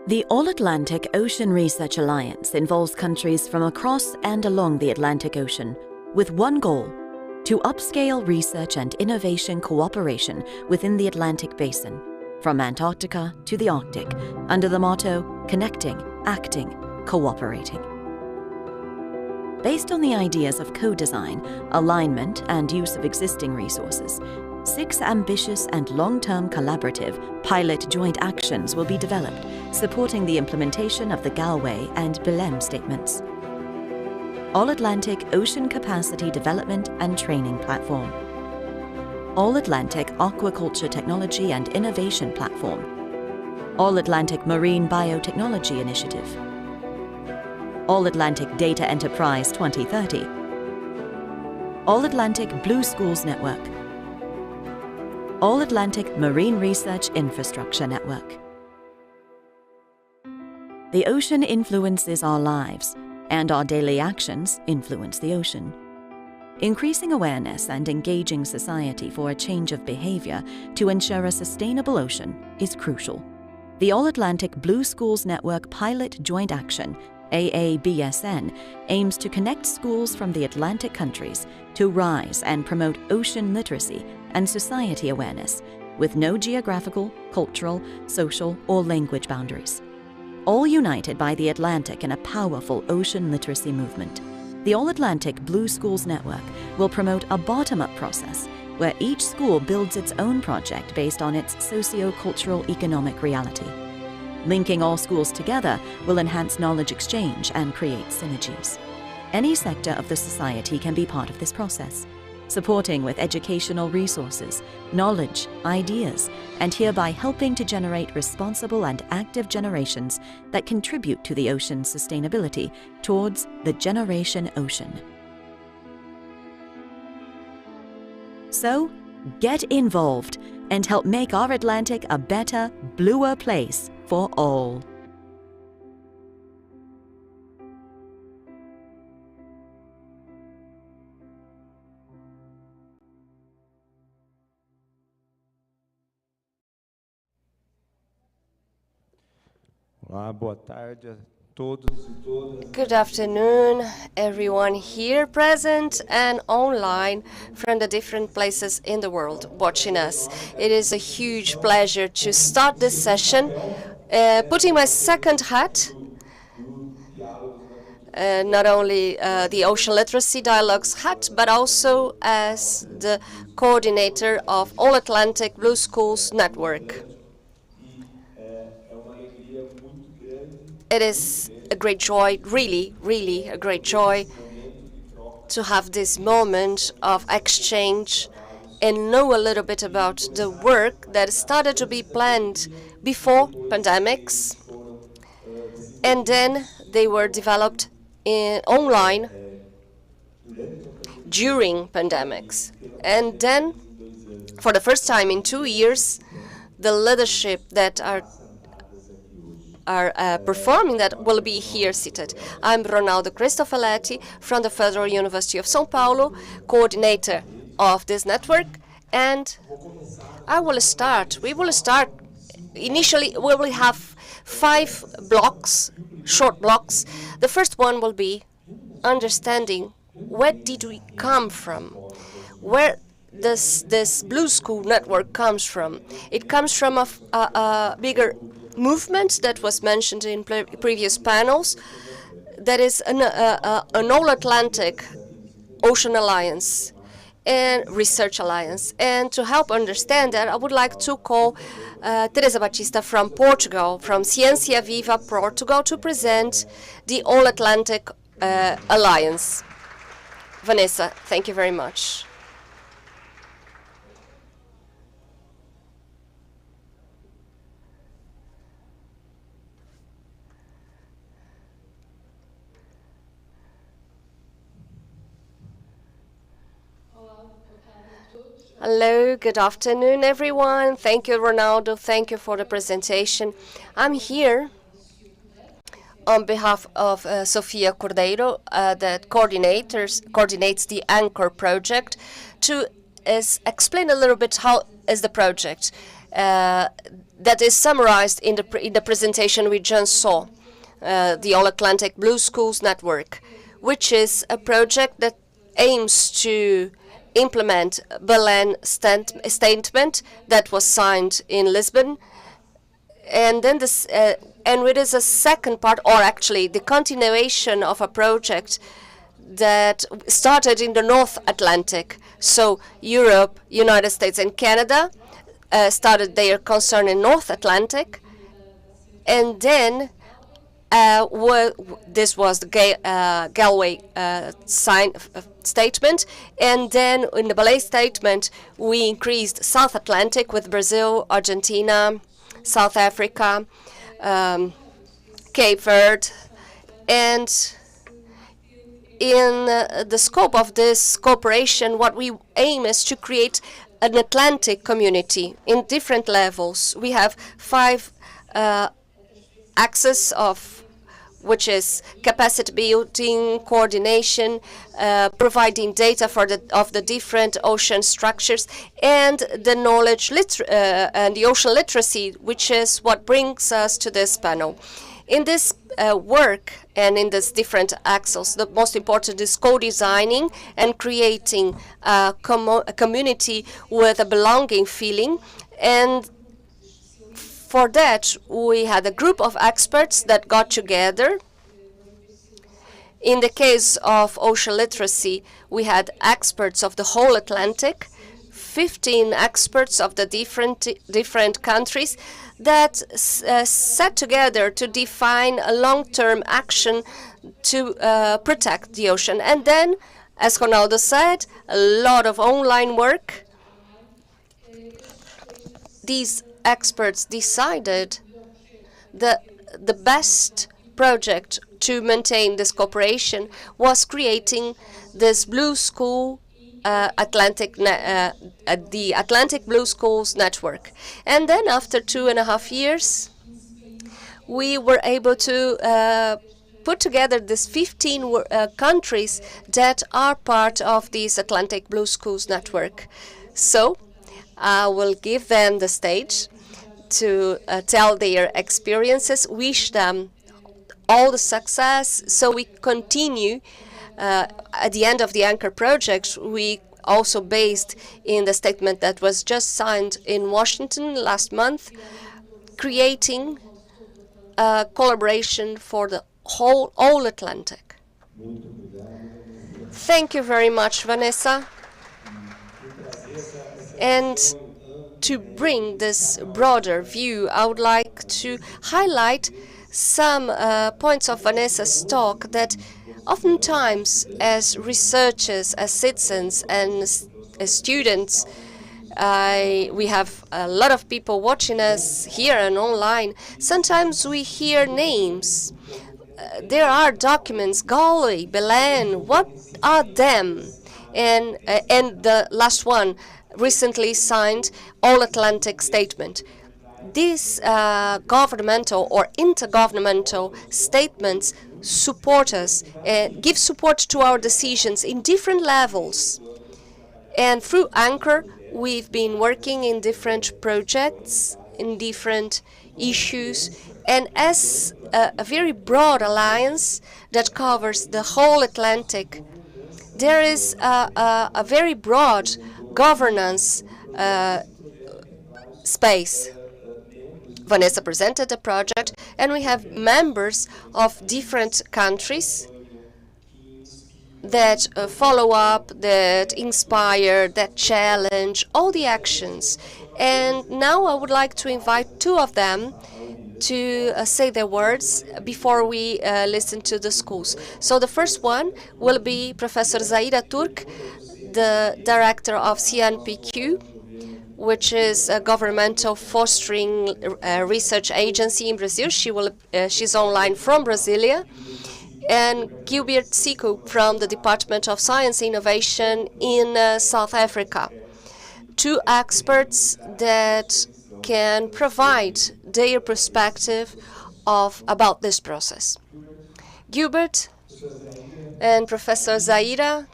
The All-Atlantic Ocean Research Alliance involves countries from across and along the Atlantic Ocean with one goal: to upscale research and innovation cooperation within the Atlantic Basin, from Antarctica to the Arctic, under the motto, Connecting, Acting, Cooperating. Based on the ideas of co-design, alignment, and use of existing resources, 6 ambitious and long-term collaborative pilot joint actions will be developed, supporting the implementation of the Galway and Belém statements. All-Atlantic Ocean Capacity Development and Training Platform. All-Atlantic Aquaculture Technology and Innovation Platform. All-Atlantic Marine Biotechnology Initiative. All-Atlantic Data Enterprise 2030. All-Atlantic Blue Schools Network. All-Atlantic Marine Research Infrastructure Network. The ocean influences our lives, and our daily actions influence the ocean. Increasing awareness and engaging society for a change of behavior to ensure a sustainable ocean is crucial. The All-Atlantic Blue Schools Network Pilot Joint Action, AABSN, aims to connect schools from the Atlantic countries to rise and promote ocean literacy and society awareness, with no geographical, cultural, social, or language boundaries. All united by the Atlantic in a powerful ocean literacy movement, the All-Atlantic Blue Schools Network will promote a bottom-up process where each school builds its own project based on its socio-cultural economic reality. Linking all schools together will enhance knowledge exchange and create synergies. Any sector of the society can be part of this process, supporting with educational resources, knowledge, ideas, and hereby helping to generate responsible and active generations that contribute to the ocean's sustainability towards the Generation Ocean. So, get involved and help make our Atlantic a better, bluer place for all. Olá, boa tarde a todos e todas. Good afternoon, everyone here present and online from the different places in the world watching us. It is a huge pleasure to start this session, putting my second hat, not only the Ocean Literacy Dialogues hat, but also as the coordinator of All-Atlantic Blue Schools Network. It is a great joy, really a great joy to have this moment of exchange and know a little bit about the work that started to be planned before pandemics, and then they were developed online during pandemics. And then, for the first time in 2 years, the leadership that are performing that will be here seated. I'm Ronaldo Cristofaletti from the Federal University of São Paulo, coordinator of this network, and we will start, initially we will have 5 blocks, short blocks. The first one will be understanding where did we come from, where this Blue School network comes from. It comes from a bigger movement that was mentioned in previous panels, that is an All-Atlantic Ocean Alliance and Research Alliance. And to help understand that, I would like to call Teresa Batista from Portugal, from Ciência Viva Portugal, to present the All-Atlantic Alliance. Vanessa, thank you very much. Hello, good afternoon, everyone. Thank you, Ronaldo. Thank you for the presentation. I'm here on behalf of Sofia Cordeiro, that coordinates the Anchor project, to explain a little bit how is the project. that is summarized in the presentation we just saw, the All Atlantic Blue Schools Network, which is a project that aims to implement Berlin statement that was signed in Lisbon. And then this, and it is a second part, or actually the continuation of a project that started in the North Atlantic. So Europe, United States, and Canada started their concern in North Atlantic, and then this was the Galway statement, and then in the Ballet statement we increased South Atlantic with Brazil, Argentina, South Africa, Cape Verde, and in the scope of this cooperation, what we aim is to create an Atlantic community in different levels. We have 5 axes of which is capacity building, coordination, providing data for of the different ocean structures, and the knowledge and the ocean literacy, which is what brings us to this panel. In this work and in these different axes, the most important is co-designing and creating a community with a belonging feeling. And for that, we had a group of experts that got together. In the case of ocean literacy, we had experts of the whole Atlantic, 15 experts of the different countries that sat together to define a long-term action to protect the ocean. And then, as Ronaldo said, a lot of online work. These experts decided that the best project to maintain this cooperation was creating this Blue School the Atlantic Blue Schools Network. And then after 2.5 years, we were able to put together these 15 countries that are part of this Atlantic Blue Schools Network. So I will give them the stage to tell their experiences, wish them all the success, so we continue. At the end of the Anchor project, we also based in the statement that was just signed in Washington last month, creating a collaboration for the whole Atlantic. Thank you very much, Vanessa. And to bring this broader view, I would like to highlight some points of Vanessa's talk that oftentimes, as researchers, as citizens, and as students, we have a lot of people watching us here and online. Sometimes we hear names. There are documents, Galway, Belen, what are them? And the last one, recently signed All Atlantic Statement. These governmental or intergovernmental statements support us, give support to our decisions in different levels. And through Anchor, we've been working in different projects, in different issues, and as a very broad alliance that covers the whole Atlantic, there is a very broad governance space. Vanessa presented the project, and we have members of different countries that follow up, that inspire, that challenge all the actions. And now I would like to invite 2 of them to say their words before we listen to the schools. So the first one will be Professor Zaira Turk, the director of CNPq, which is a governmental fostering research agency in Brazil. She's online from Brasilia. And Gilbert Siku from the Department of Science and Innovation in South Africa. 2 experts that can provide their perspective about this process. Gilbert and Professor Zaira.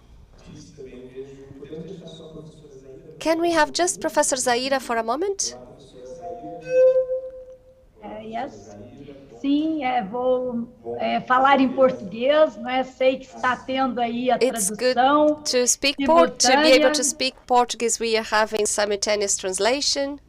Can we have just Professor Zaira for a moment? Yes. Sim, vou falar em português, não é? Sei que está tendo aí a It's good tradução to be able to simultânea. speak Portuguese. We are having simultaneous translation.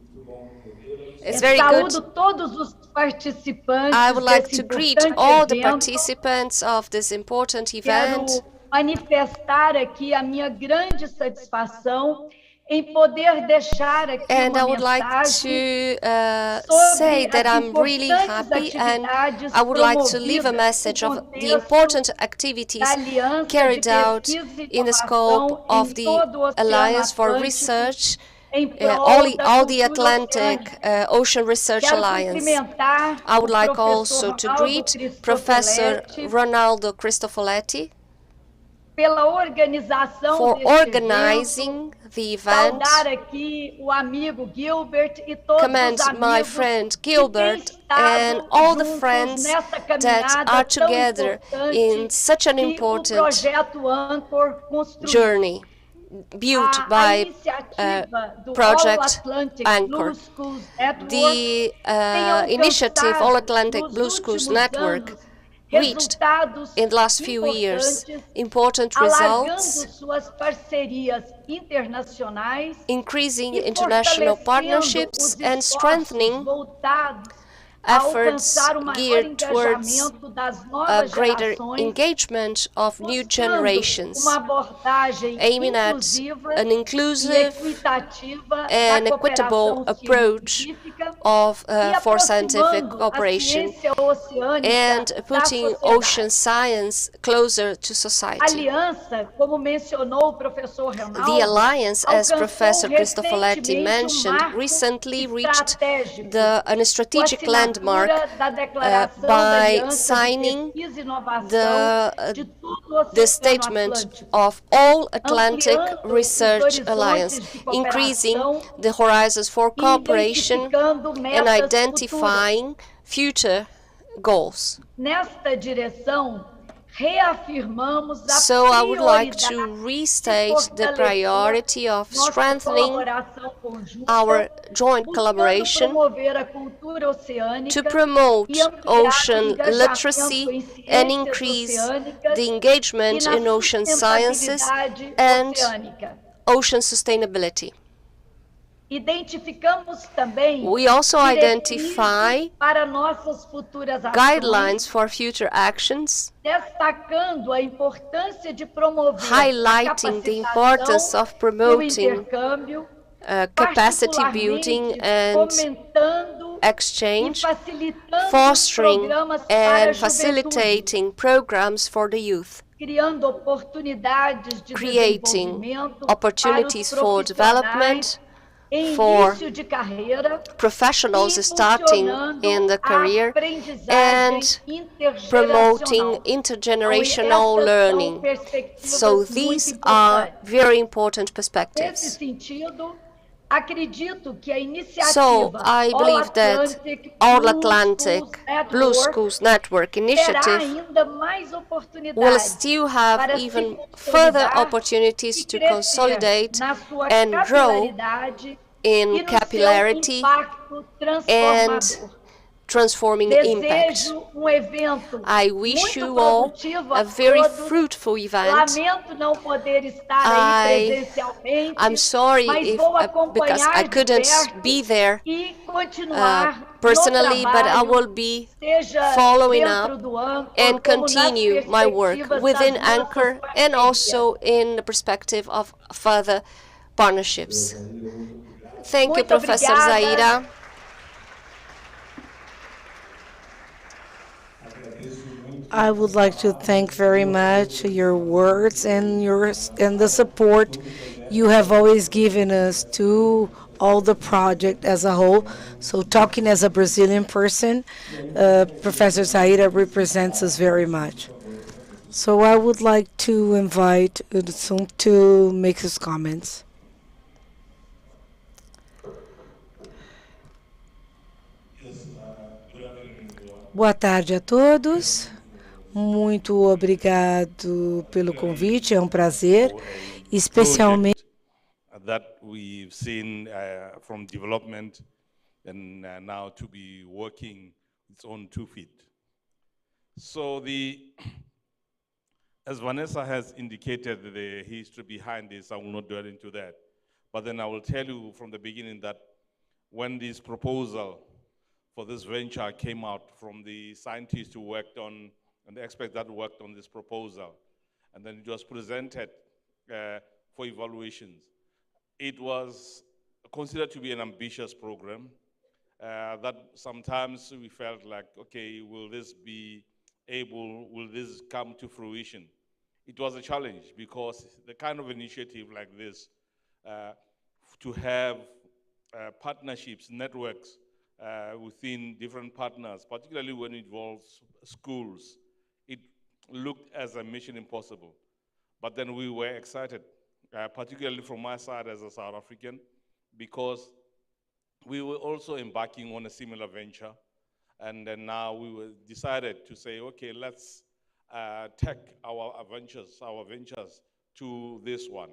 It's very good. Saúdo todos os I participantes would like desse to greet importante all the evento. participants of this important event. Quero manifestar aqui a minha grande satisfação em poder deixar aqui And uma I would like mensagem to say sobre that as I'm really importantes happy, and atividades I would like to leave a promovidas message no of the contexto important da activities Aliança de carried out Pesquisa e in the scope Inovação of em the todo o Oceano Alliance for Atlântico Research, em prol da all the cultura Atlantic oceânica. Ocean Research Quero Alliance. cumprimentar I would o like professor also to Ronaldo greet Professor Cristofoletti Ronaldo Cristofoletti pela organização for deste evento, organizing the event. saudar aqui o amigo Gilbert e todos Commend os my amigos friend que têm Gilbert and estado all the juntos friends nessa that caminhada are tão together in importante such an que o important projeto Anchor construiu. journey built A by iniciativa do All Project Atlantic Anchor. Blue Schools Network The tem initiative alcançado All Atlantic nos Blue Schools últimos Network anos reached resultados in the last few years importantes, important alargando results, suas parcerias internacionais increasing e international fortalecendo partnerships os and esforços strengthening voltados a efforts alcançar o maior geared towards engajamento das a novas greater gerações, engagement of new buscando generations, uma abordagem aiming at inclusiva an e inclusive equitativa and da equitable cooperação approach científica of e for scientific aproximando a cooperation ciência oceânica and da putting ocean sociedade. science closer to A society. aliança, como mencionou o professor The Ronaldo, alliance, as alcançou Professor Cristofoletti recentemente mentioned, marco recently reached estratégico a com a strategic assinatura landmark da Declaração da by Aliança de signing Pesquisa e Inovação de the, todo o the Oceano statement Atlântico, of All Atlantic ampliando Research os Alliance, horizontes de increasing cooperação the horizons for e cooperation identificando and metas futuras. identifying future goals. Nesta direção, reafirmamos a So I would like to prioridade de restate the priority of nossa strengthening colaboração conjunta, our joint buscando collaboration promover a cultura oceânica to promote e ampliar o ocean engajamento literacy em and ciências increase oceânicas the e engagement na in ocean sciences sustentabilidade and oceânica. ocean sustainability. Identificamos também We also diretrizes identify para nossas futuras ações, guidelines for future actions, destacando a importância de promover highlighting the a importance capacitação of e o promoting intercâmbio, capacity building particularmente and fomentando e exchange, facilitando os fostering programas para a and juventude, facilitating programs for the youth, criando oportunidades de creating desenvolvimento opportunities para for os development em for início de carreira professionals e starting impulsionando in the a career aprendizagem and promoting intergeracional. intergenerational Essas são learning. perspectivas So muito these are importantes. very important Nesse perspectives. sentido, acredito que a iniciativa So I All believe that Atlantic All Blue Atlantic Schools Blue Network Schools Network terá initiative ainda mais will oportunidades still have para even se further consolidar opportunities e to crescer consolidate na sua and grow capilaridade in e no capillarity seu impacto and transformador. transforming impact. Desejo evento I wish muito you all produtivo a a very todos. fruitful event. Lamento não poder estar aí presencialmente, I'm sorry mas if vou because I acompanhar de couldn't perto be there e continuar personally, no but I trabalho, will be seja following dentro up do Anchor, and como nas continue my work perspectivas within das nossas Anchor and parcerias. also in the perspective of further partnerships. Thank you, Muito Professor obrigada. Zaira. I would like to thank very much your words and the support you have always given us to all the project as a whole. So talking as a Brazilian person, Professor Zaira represents us very much. So I would like to invite Udsum to make his comments. Boa tarde a todos. Muito obrigado pelo convite, é um prazer, especialmente that we've seen from development and now to be working its own 2 feet. So as Vanessa has indicated the history behind this, I will not dwell into that. But then I will tell you from the beginning that when this proposal for this venture came out from the scientists who worked on, and the experts that worked on this proposal, and then it was presented for evaluations, it was considered to be an ambitious program that sometimes we felt like, okay, will this come to fruition? It was a challenge because the kind of initiative like this, to have partnerships, networks within different partners, particularly when it involves schools, it looked as a mission impossible. But then we were excited, particularly from my side as a South African, because we were also embarking on a similar venture. And then now we decided to say, okay, let's take our ventures to this one.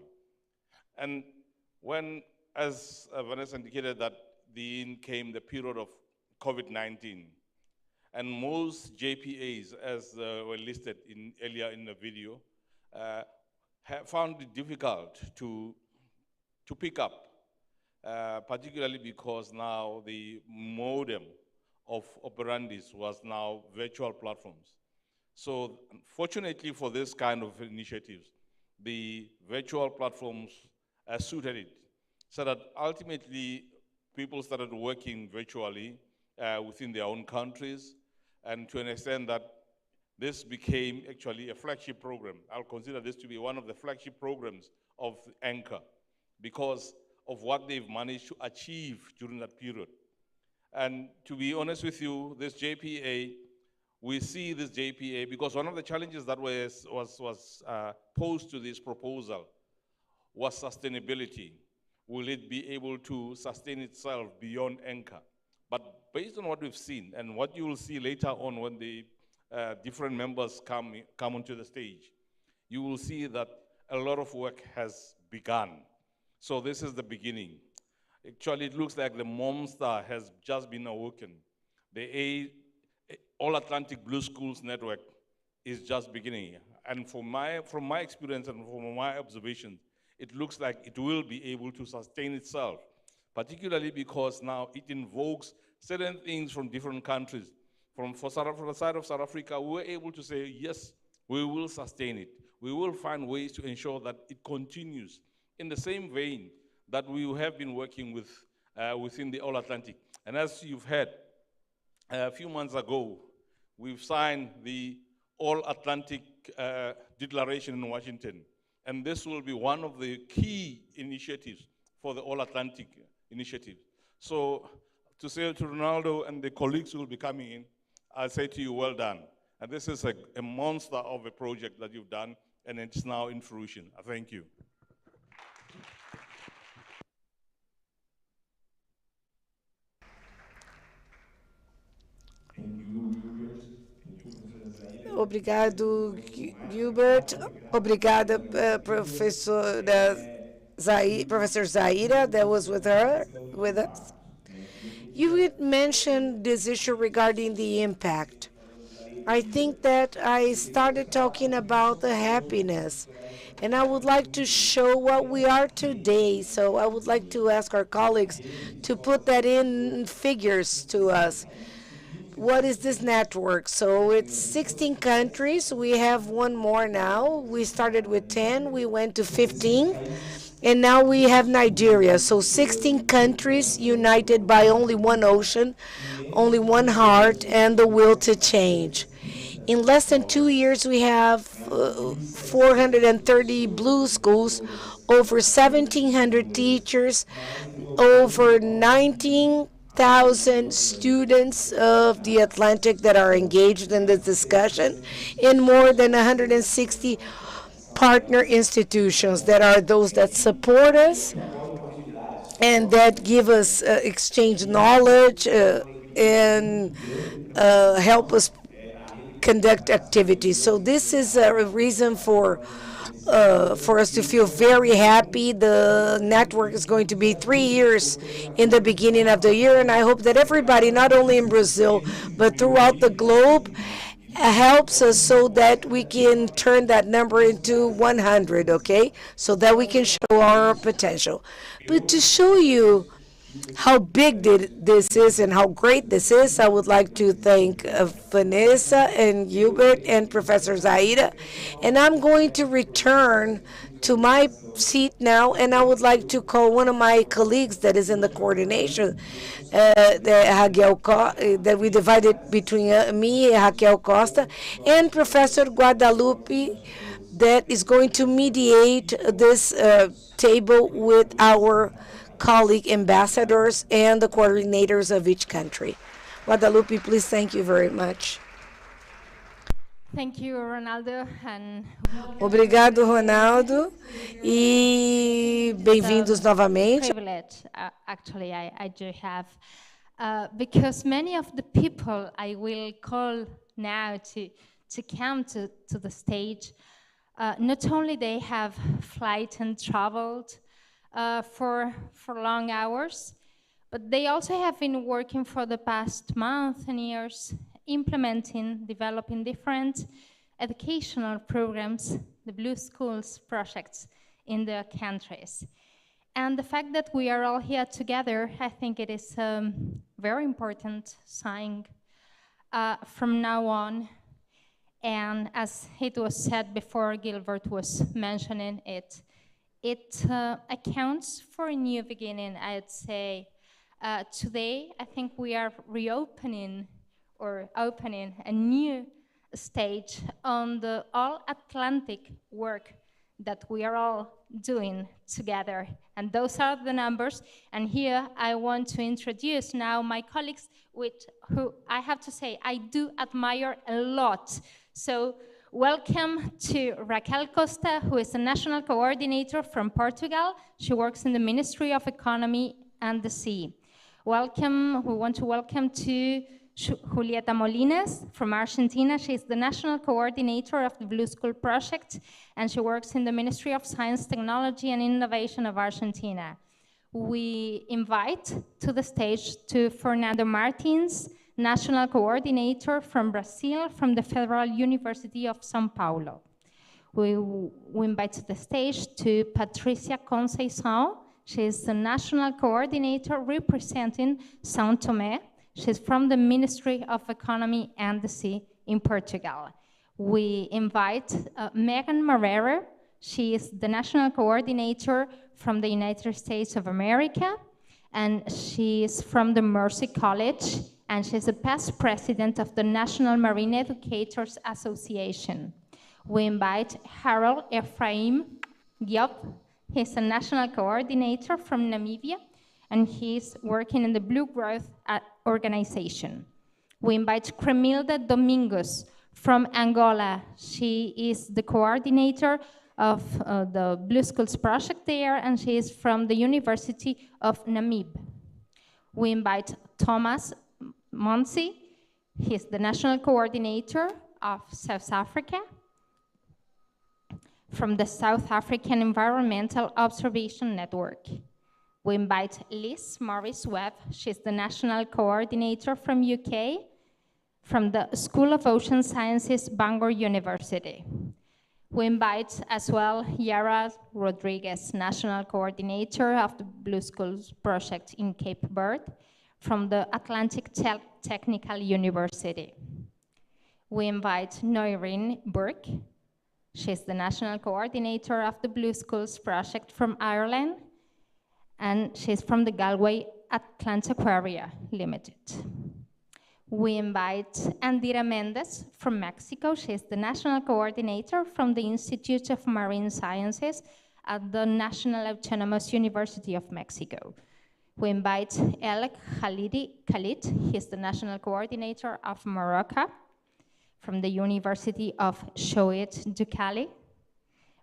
And when, as Vanessa indicated, that came the period of COVID-19, and most JPAs, as were listed earlier in the video, found it difficult to pick up, particularly because now the modem of operandis was now virtual platforms. So fortunately for this kind of initiatives, the virtual platforms suited it, so that ultimately people started working virtually within their own countries, and to an extent that this became actually a flagship program. I'll consider this to be one of the flagship programs of Anchor because of what they've managed to achieve during that period. And to be honest with you, this JPA, we see this JPA because one of the challenges that was posed to this proposal was sustainability. Will it be able to sustain itself beyond Anchor? But based on what we've seen and what you will see later on when the different members come onto the stage, you will see that a lot of work has begun. So this is the beginning. Actually, it looks like the monster has just been awoken. The All Atlantic Blue Schools Network is just beginning. And from my experience and from my observations, it looks like it will be able to sustain itself, particularly because now it invokes certain things from different countries. From the side of South Africa, we were able to say, yes, we will sustain it. We will find ways to ensure that it continues in the same vein that we have been working with within the All Atlantic. And as you've heard, a few months ago, we've signed the All Atlantic Declaration in Washington. And this will be one of the key initiatives for the All Atlantic Initiative. So to say to Ronaldo and the colleagues who will be coming in, I say to you, well done. And this is a monster of a project that you've done, and it's now in fruition. I thank you. Obrigado, Gilbert. Obrigada, Professor Zaira, that was with us. You had mentioned this issue regarding the impact. I think that I started talking about the happiness, and I would like to show what we are today. So I would like to ask our colleagues to put that in figures to us. What is this network? So it's 16 countries. We have one more now. We started with 10, we went to 15, and now we have Nigeria. So 16 countries united by only one ocean, only one heart, and the will to change. In less than 2 years, we have 430 blue schools, over 1,700 teachers, over 19,000 students of the Atlantic that are engaged in this discussion, in more than 160 partner institutions that are those that support us and that give us exchange knowledge and help us conduct activities. So this is a reason for us to feel very happy. The network is going to be 3 years in the beginning of the year, and I hope that everybody, not only in Brazil, but throughout the globe, helps us so that we can turn that number into 100, okay? So that we can show our potential. But to show you how big this is and how great this is, I would like to thank Vanessa and Hubert and Professor Zaida. And I'm going to return to my seat now, and I would like to call one of my colleagues that is in the coordination, that we divided between me, Raquel Costa, and Professor Guadalupe, that is going to mediate this table with our colleague ambassadors and the coordinators of each country. Guadalupe, please, thank you very much. Thank you, Ronaldo. And Obrigado, Ronaldo, e bem-vindos novamente. Privilege, actually, I do have, because many of the people I will call now to come to the stage, not only they have flight and traveled for long hours, but they also have been working for the past month and years, implementing, developing different educational programs, the Blue Schools projects in their countries. And the fact that we are all here together, I think it is a very important sign from now on. And as it was said before, Gilbert was mentioning it, it accounts for a new beginning, I'd say. Today, I think we are reopening or opening a new stage on the all-Atlantic work that we are all doing together. And those are the numbers. And here I want to introduce now my colleagues, who I have to say I do admire a lot. So welcome to Raquel Costa, who is a national coordinator from Portugal. She works in the Ministry of Economy and the Sea. Welcome, we want to welcome to Julieta Molines from Argentina. She is the national coordinator of the Blue School Project, and she works in the Ministry of Science, Technology, and Innovation of Argentina. We invite to the stage to Fernando Martins, national coordinator from Brazil, from the Federal University of São Paulo. We invite to the stage to Patricia Conceição. She is the national coordinator representing São Tomé. She's from the Ministry of Economy and the Sea in Portugal. We invite Megan Marrero. She is the national coordinator from the United States of America, and she is from the Mercy College, and she's a past president of the National Marine Educators Association. We invite Harold Ephraim Diop. He's a national coordinator from Namibia, and he's working in the Blue Growth Organization. We invite Cremilda Domingos from Angola. She is the coordinator of the Blue Schools project there, and she is from the University of Namib. We invite Thomas Monsi. He's the national coordinator of South Africa, from the South African Environmental Observation Network. We invite Liz Morris-Webb. She's the national coordinator from UK, from the School of Ocean Sciences, Bangor University. We invite as well Yara Rodriguez, national coordinator of the Blue Schools project in Cape Verde, from the Atlantic Technical University. We invite Noirine Burke. She's the national coordinator of the Blue Schools project from Ireland, and she's from the Galway Atlantiquaria Limited. We invite Andira Mendez from Mexico. She's the national coordinator from the Institute of Marine Sciences at the National Autonomous University of Mexico. We invite El Khalid. He's the national coordinator of Morocco from the University of Choët Ducali.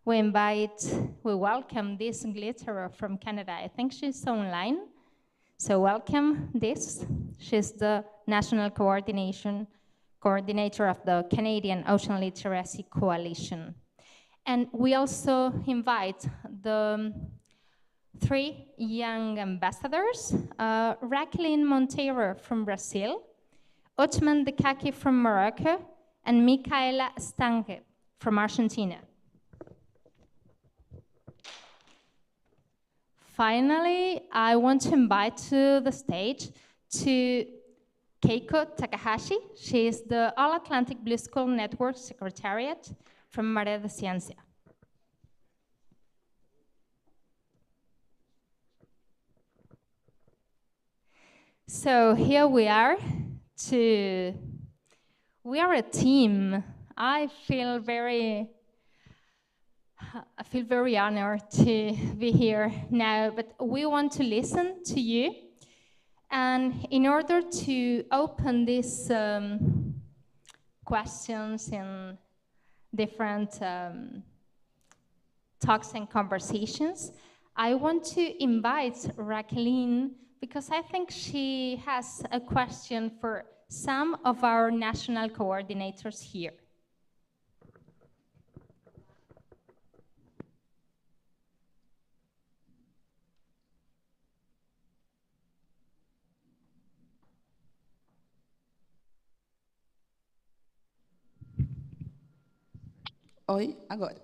We welcome this glitterer from Canada. I think she's online. So welcome this. She's the national coordinator coordinator of the Canadian Ocean Literacy Coalition. And we also invite the three young ambassadors, Raquelin Monteiro from Brazil, Otman Dekaki from Morocco, and Micaela Stange from Argentina. Finally, I want to invite to the stage to Keiko Takahashi. She is the All Atlantic Blue School Network Secretariat from Maré de Ciencia. So here we are. We are a team. I feel very honored to be here now, but we want to listen to you. And in order to open these questions and different talks and conversations, I want to invite Raquelin because I think she has a question for some of our national coordinators here. Oi, agora.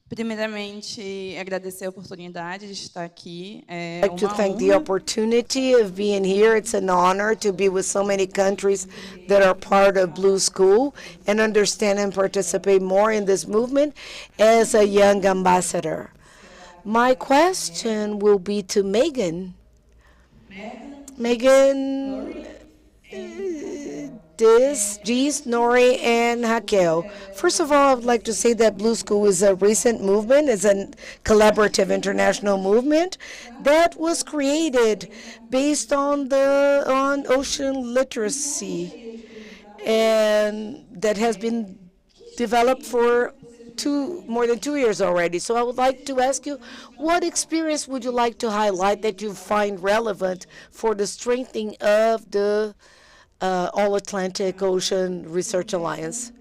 Primeiramente, agradecer a oportunidade de estar aqui. É I'd like to uma thank the honra. opportunity of being here. It's an honor to be with so many countries that are part of Blue School and understand and participate more in this movement as a young ambassador. My question will be to Megan. Megan, Gies, Nori, and Raquel. First of all, I would like to say that Blue School is a recent movement. It's a collaborative international movement that was created based on ocean literacy, and that has been developed for more than 2 years already. So I would like to ask you, what experience would you like to highlight that you find relevant for the strengthening of the All Atlantic Ocean Research Alliance?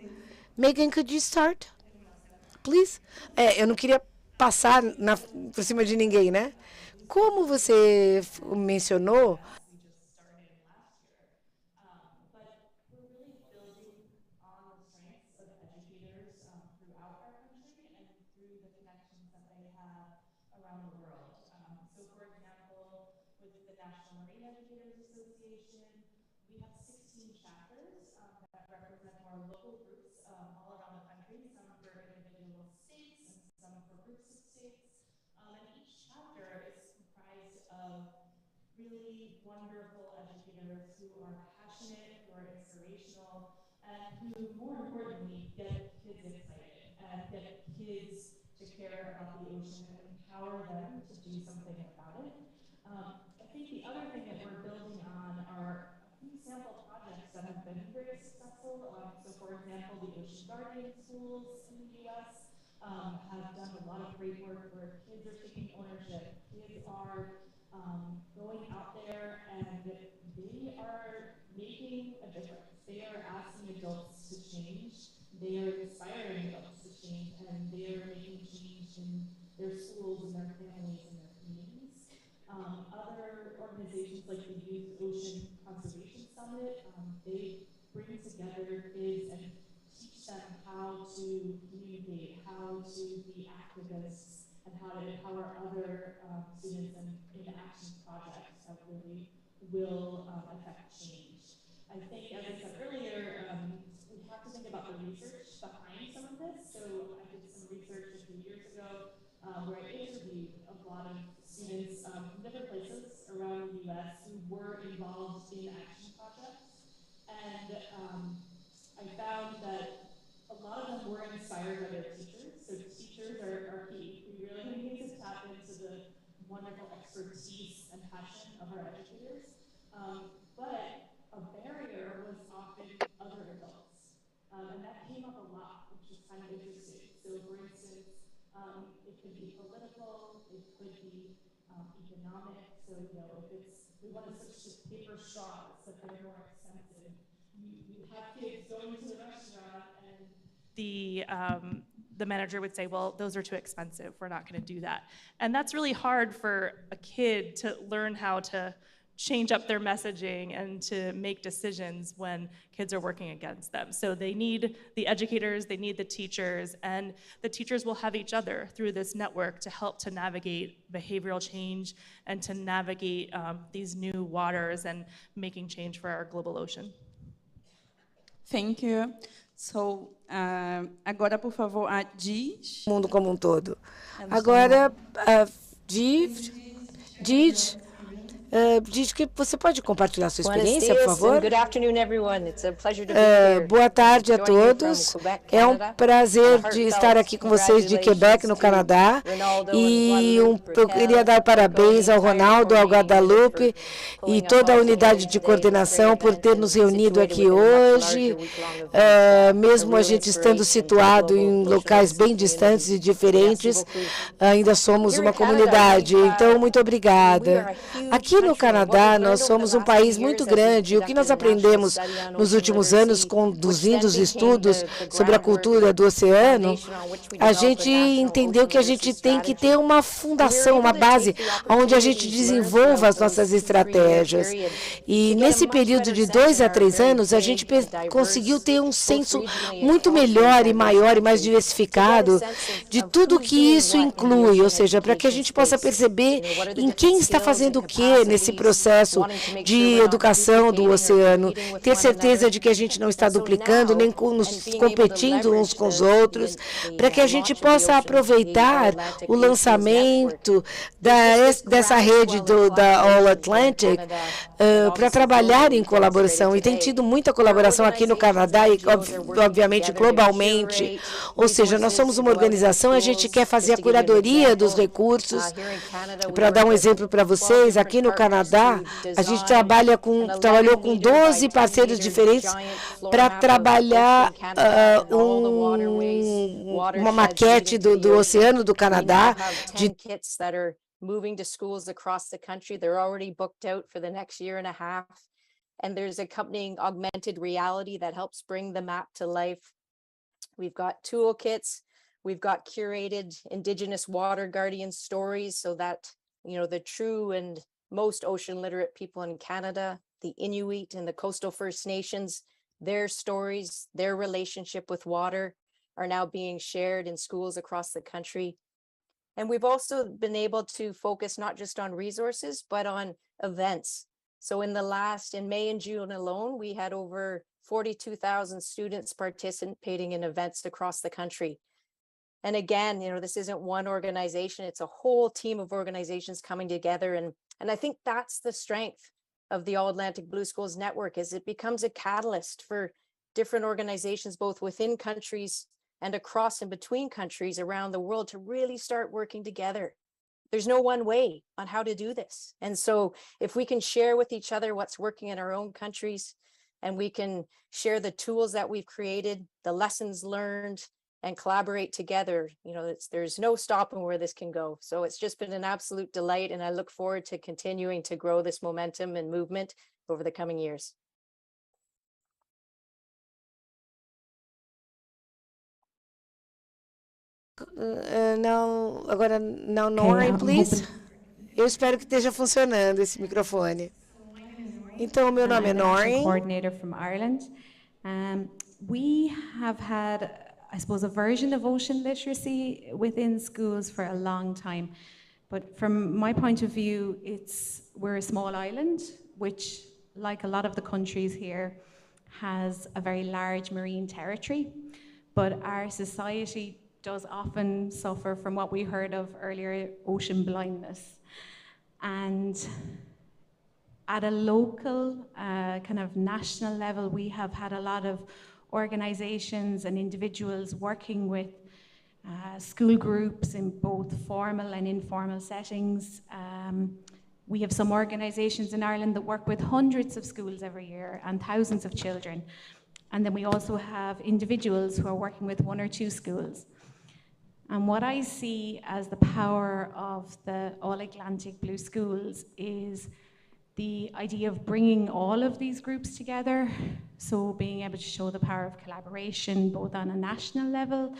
Megan, could you start, please? Eu não queria passar por cima de ninguém, né? Como você mencionou, The manager would say, well, those are too expensive, we're not going to do that. And that's really hard for a kid to learn how to change up their messaging and to make decisions when kids are working against them. So they need the educators, they need the teachers, and the teachers will have each other through this network to help to navigate behavioral change and to navigate these new waters and making change for our global ocean. Thank you. So, agora, por favor, a Diz. Mundo como todo. Agora, a Diz, diz que você pode compartilhar sua experiência, por favor? Boa tarde a todos. É um prazer de estar aqui com vocês de Quebec, no Canadá. E eu queria dar parabéns ao Ronaldo, ao Guadalupe e toda a unidade de coordenação por ter nos reunido aqui hoje, mesmo a gente estando situado em locais bem distantes e diferentes, ainda somos uma comunidade. Então, muito obrigada. Aqui no Canadá, nós somos um país muito grande. E o que nós aprendemos nos últimos anos, conduzindo os estudos sobre a cultura do oceano, a gente entendeu que a gente tem que ter uma fundação, uma base, onde a gente desenvolva as nossas estratégias. E nesse período de 2 a 3 anos, a gente conseguiu ter um senso muito melhor e maior e mais diversificado de tudo que isso inclui, ou seja, para que a gente possa perceber em quem está fazendo o quê nesse processo de educação do oceano, ter certeza de que a gente não está duplicando, nem competindo uns com os outros, para que a gente possa aproveitar o lançamento dessa rede da All Atlantic para trabalhar em colaboração. E tem tido muita colaboração aqui no Canadá e, obviamente, globalmente. Ou seja, nós somos uma organização, a gente quer fazer a curadoria dos recursos. Para dar um exemplo para vocês, aqui no Canadá, a gente trabalhou com 12 parceiros diferentes para trabalhar uma maquete do Oceano do Canadá. Moving to schools across the country. They're already booked out for the next year and a half. And there's accompanying augmented reality that helps bring the map to life. We've got toolkits. We've got curated Indigenous water guardian stories so that, the true and most ocean literate people in Canada, the Inuit and the coastal First Nations, their stories, their relationship with water are now being shared in schools across the country. And we've also been able to focus not just on resources, but on events. So in May and June alone, we had over 42,000 students participating in events across the country. And again, this isn't one organization, it's a whole team of organizations coming together. And I think that's the strength of the All Atlantic Blue Schools Network, is it becomes a catalyst for different organizations, both within countries and across and between countries around the world, to really start working together. There's no one way on how to do this. And so if we can share with each other what's working in our own countries, and we can share the tools that we've created, the lessons learned, and collaborate together, there's no stopping where this can go. So it's just been an absolute delight, and I look forward to continuing to grow this momentum and movement over the coming years. Now, Noreen, please. Eu espero que esteja funcionando esse microfone. Então, meu nome é Noreen. Coordinator from Ireland. We have had, I suppose, a version of ocean literacy within schools for a long time. But from my point of view, we're a small island, which, like a lot of the countries here, has a very large marine territory. But our society does often suffer from what we heard of earlier, ocean blindness. And at a local, kind of national level, we have had a lot of organizations and individuals working with school groups in both formal and informal settings. We have some organizations in Ireland that work with hundreds of schools every year and thousands of children. And then we also have individuals who are working with 1 or 2 schools. And what I see as the power of the All Atlantic Blue Schools is the idea of bringing all of these groups together So being able to show the power of collaboration, both on a national level,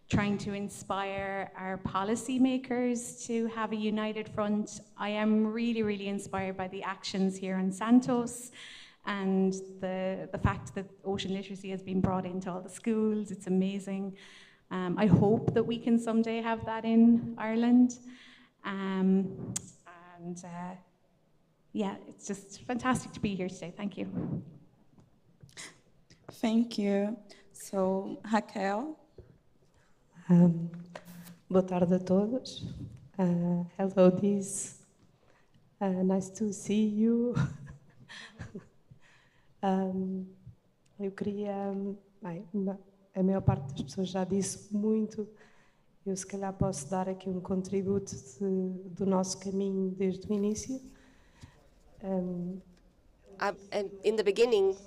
trying to inspire our policymakers to have a united front. I am really, really inspired by the actions here in Santos and the fact that ocean literacy has been brought into all the schools. It's amazing. I hope that we can someday have that in Ireland. Yeah, it's just fantastic to be here today. Thank you. Thank you. So, Raquel. Boa tarde a todos. Hello, Diz. Nice to see you. Eu queria... Bem, a maior parte das pessoas já disse muito. Eu, se calhar, posso dar aqui contributo do nosso caminho desde o início. And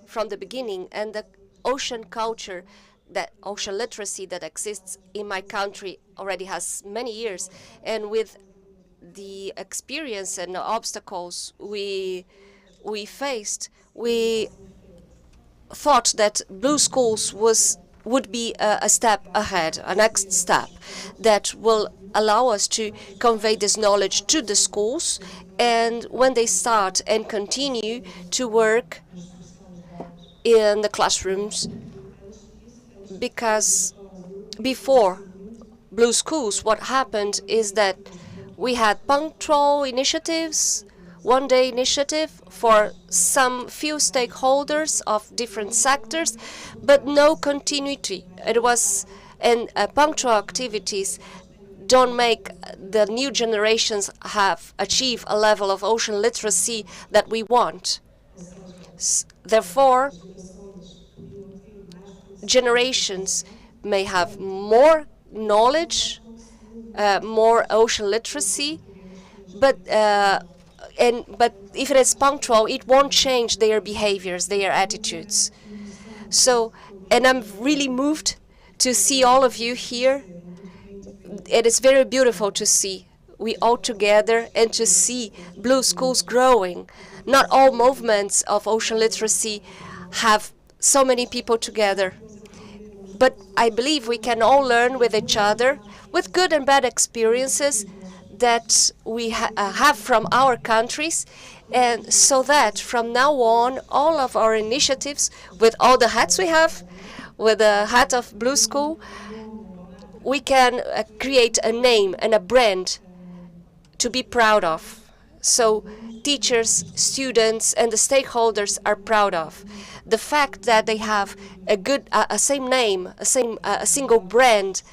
from the beginning, and the ocean culture, that ocean literacy that exists in my country already has many years. And with the experience and the obstacles we faced, we thought that Blue Schools would be a step ahead, a next step that will allow us to convey this knowledge to the schools, and when they start and continue to work in the classrooms, because before Blue Schools, what happened is that we had punctual initiatives, one-day initiative for some few stakeholders of different sectors, but no continuity. Punctual activities don't make the new generations have achieved a level of ocean literacy that we want. Therefore, generations may have more knowledge, more ocean literacy, but if it is punctual, it won't change their behaviors, their attitudes. So, and I'm really moved to see all of you here. It is very beautiful to see we all together and to see Blue Schools growing. Not all movements of ocean literacy have so many people together. But I believe we can all learn with each other, with good and bad experiences that we have from our countries, and so that from now on, all of our initiatives, with all the hats we have, with the hat of Blue School, we can create a name and a brand to be proud of. So teachers, students, and the stakeholders are proud of. The fact that they have a same name, a single brand,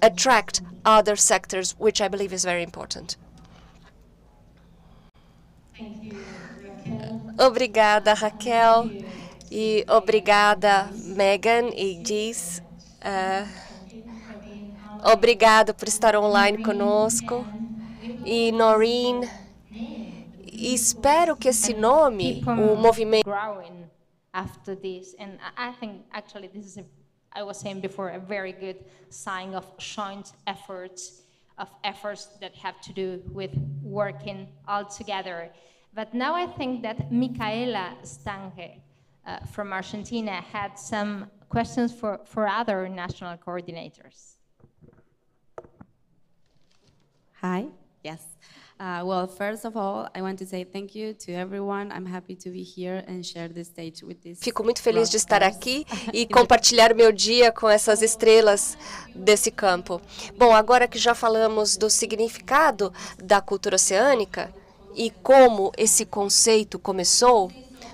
attract other sectors, which I believe is very important. Obrigada, Raquel, e obrigada, Megan e Diz. Obrigado por estar online conosco. E Noreen, espero que esse nome, o movimento growing after this, and I think actually this is, I was saying before, a very good sign of joint efforts, that have to do with working all together. But now I think that Micaela Stange from Argentina had some questions for other national coordinators. Hi, yes. Well, first of all, I want to say thank you to everyone. I'm happy to be here and share the stage with this. Fico muito feliz de estar aqui e compartilhar meu dia com essas estrelas desse campo. Bom, agora que já falamos do significado da cultura oceânica e como esse conceito começou,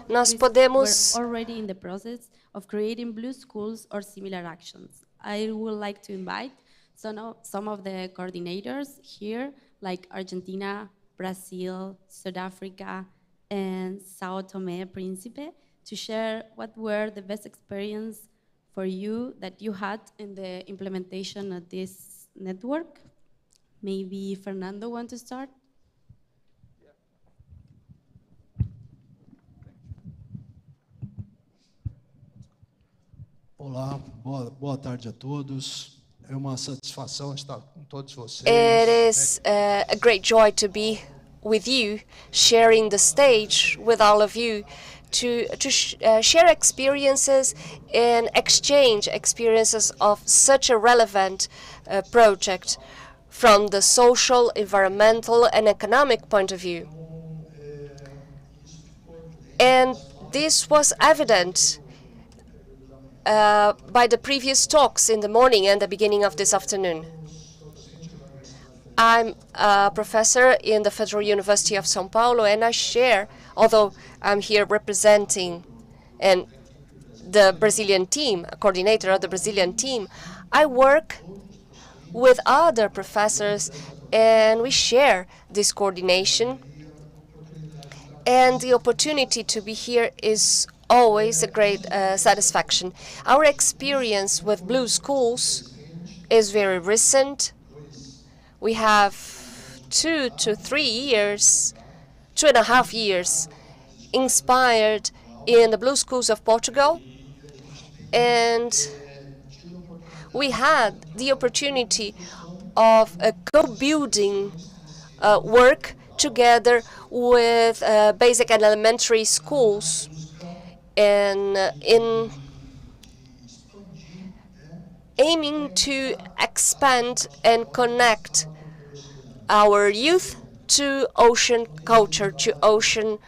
nós podemos We're already in the process of creating Blue Schools or similar actions. I would like to invite some of the coordinators here, like Argentina, Brazil, South Africa, and Sao Tome and Principe, to share what were the best experience for you that you had in the implementation of this network. Maybe Fernando want to start? Olá, boa tarde a todos. É uma satisfação estar com todos vocês. It is a great joy to be with you, sharing the stage with all of you, share experiences and exchange experiences of such a relevant project from the social, environmental, and economic point of view. And this was evident by the previous talks in the morning and the beginning of this afternoon. I'm a professor in the Federal University of São Paulo, and I share, although I'm here representing the Brazilian team, a coordinator of the Brazilian team, I work with other professors, and we share this coordination. And the opportunity to be here is always a great satisfaction. Our experience with Blue Schools is very recent. We have 2 to 3 years, 2.5 years, inspired in the Blue Schools of Portugal. And we had the opportunity of a co-building work together with basic and elementary schools, and in aiming to expand and connect our youth to ocean culture, to ocean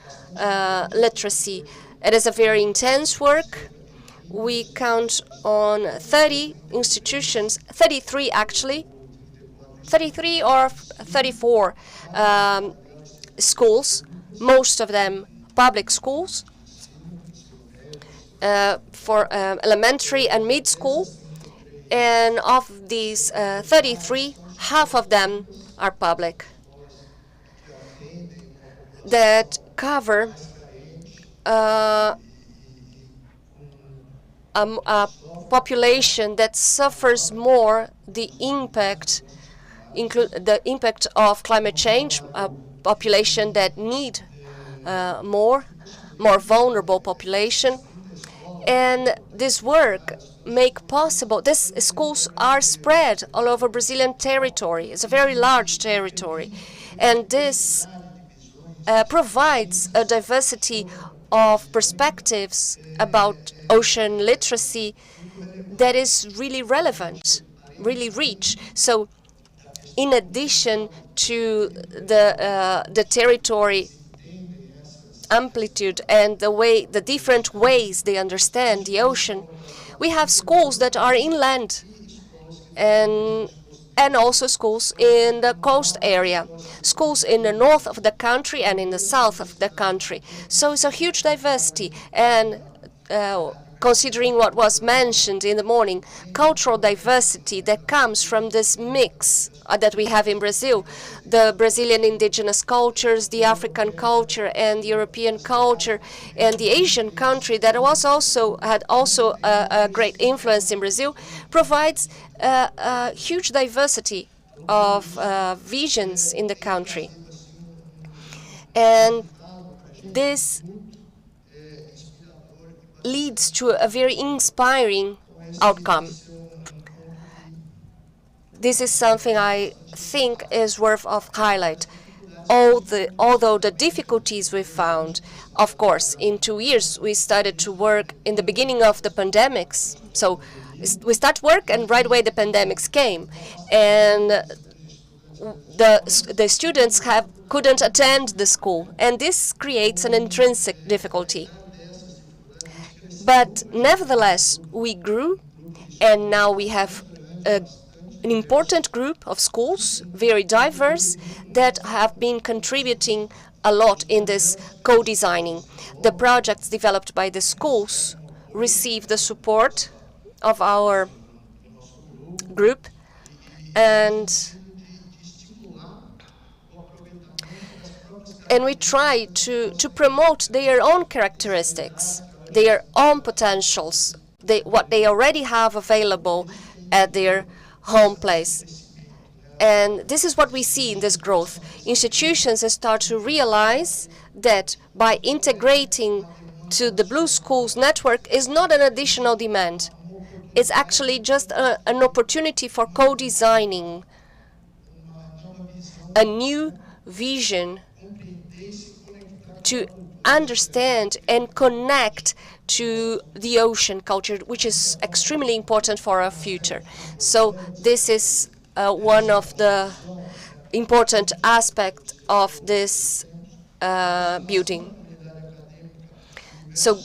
literacy. It is a very intense work. We count on 30 institutions, 33 actually, 33 or 34 schools, most of them public schools, for elementary and mid-school. And of these 33, half of them are public, that cover a population that suffers more the impact of climate change, a population that need more vulnerable population. And this work make possible, these schools are spread all over Brazilian territory. It's a very large territory. And this provides a diversity of perspectives about ocean literacy that is really relevant, really rich. So in addition to the territory amplitude and the different ways they understand the ocean, we have schools that are inland and also schools in the coast area, schools in the north of the country and in the south of the country. So it's a huge diversity. And considering what was mentioned in the morning, cultural diversity that comes from this mix that we have in Brazil, the Brazilian indigenous cultures, the African culture, and the European culture, and the Asian country that had also a great influence in Brazil, provides a huge diversity of visions in the country. And this leads to a very inspiring outcome. This is something I think is worth of highlight. Although the difficulties we found, of course, in 2 years we started to work in the beginning of the pandemics. So we start work and right away the pandemics came, and the students couldn't attend the school, and this creates an intrinsic difficulty. But nevertheless, we grew, and now we have an important group of schools, very diverse, that have been contributing a lot in this co-designing. The projects developed by the schools receive the support of our group, and we try to promote their own characteristics, their own potentials, what they already have available at their home place. And this is what we see in this growth. Institutions start to realize that by integrating to the Blue Schools network is not an additional demand. It's actually just an opportunity for co-designing a new vision to understand and connect to the ocean culture, which is extremely important for our future. So this is one of the important aspects of this building. So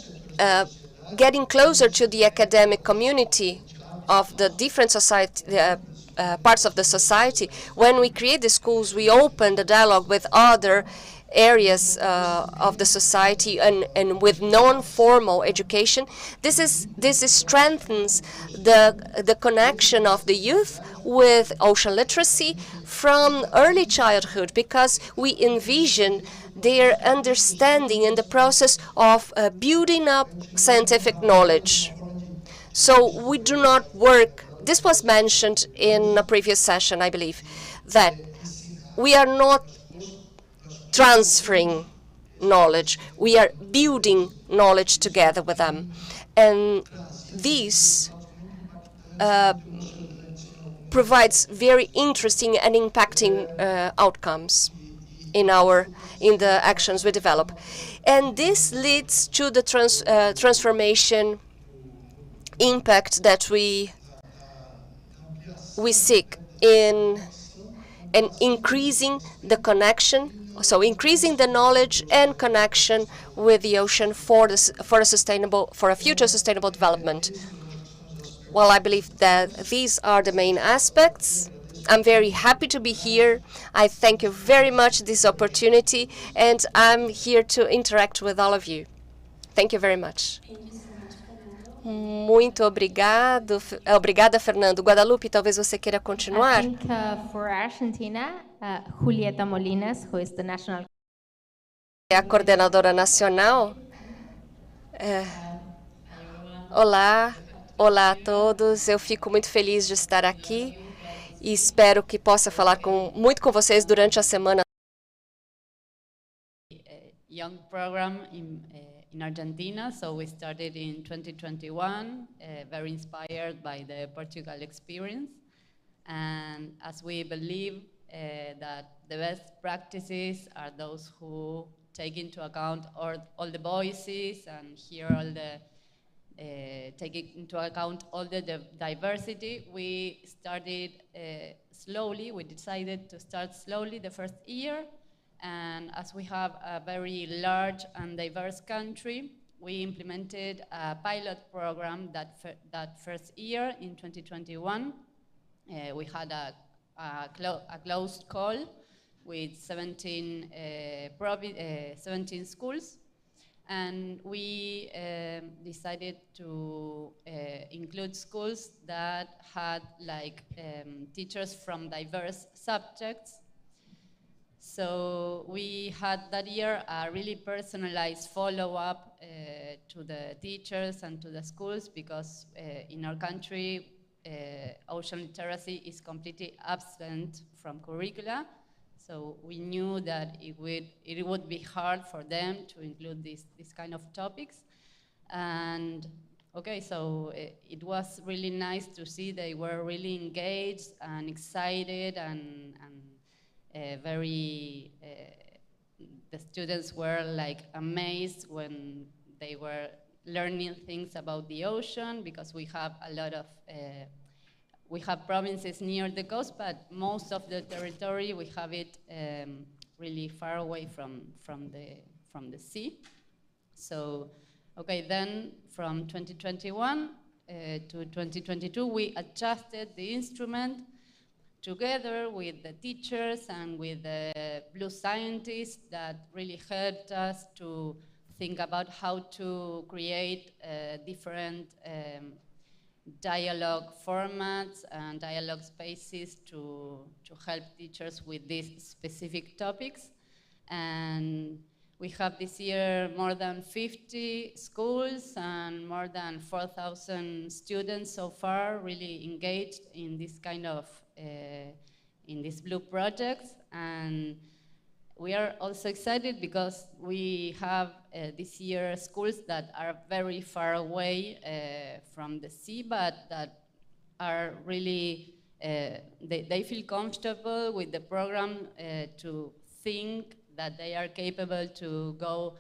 getting closer to the academic community of the different society, parts of the society. When we create the schools, we open the dialogue with other areas of the society and with non-formal education. This strengthens the connection of the youth with ocean literacy from early childhood, because we envision their understanding in the process of building up scientific knowledge. So we do not work, this was mentioned in a previous session, I believe, that we are not transferring knowledge, we are building knowledge together with them. And this provides very interesting and impacting outcomes in the actions we develop. And this leads to the transformation impact that we seek in increasing the connection, so increasing the knowledge and connection with the ocean for a future sustainable development. Well, I believe that these are the main aspects. I'm very happy to be here. I thank you very much for this opportunity, and I'm here to interact with all of you. Thank you very much. Muito obrigado. Obrigada, Fernando. Guadalupe, talvez você queira continuar? I think for Argentina, Julieta Molinas, who is the national. É a coordenadora nacional. Olá, olá a todos. Eu fico muito feliz de estar aqui e espero que possa falar muito com vocês durante a semana. Young program in Argentina, so we started in 2021, very inspired by the Portugal experience. And as we believe that the best practices are those who take into account all the voices and hear all the taking into account all the diversity, we started slowly. We decided to start slowly the first year. And as we have a very large and diverse country, we implemented a pilot program that first year in 2021. We had a closed call with 17 schools. And we decided to include schools that had teachers from diverse subjects. So we had that year a really personalized follow-up to the teachers and to the schools, because in our country, ocean literacy is completely absent from curricula. So we knew that it would be hard for them to include this kind of topics. And okay, so it was really nice to see they were really engaged and excited and the students were amazed when they were learning things about the ocean, because we have a lot of we have provinces near the coast, but most of the territory we have it really far away from the sea. So, okay, then from 2021 to 2022, we adjusted the instrument together with the teachers and with the blue scientists that really helped us to think about how to create different dialogue formats and dialogue spaces to help teachers with these specific topics. And we have this year more than 50 schools and more than 4,000 students so far really engaged in this kind of, in these blue projects. And we are also excited because we have this year schools that are very far away from the sea, but that are really, they feel comfortable with the program to think that they are capable to go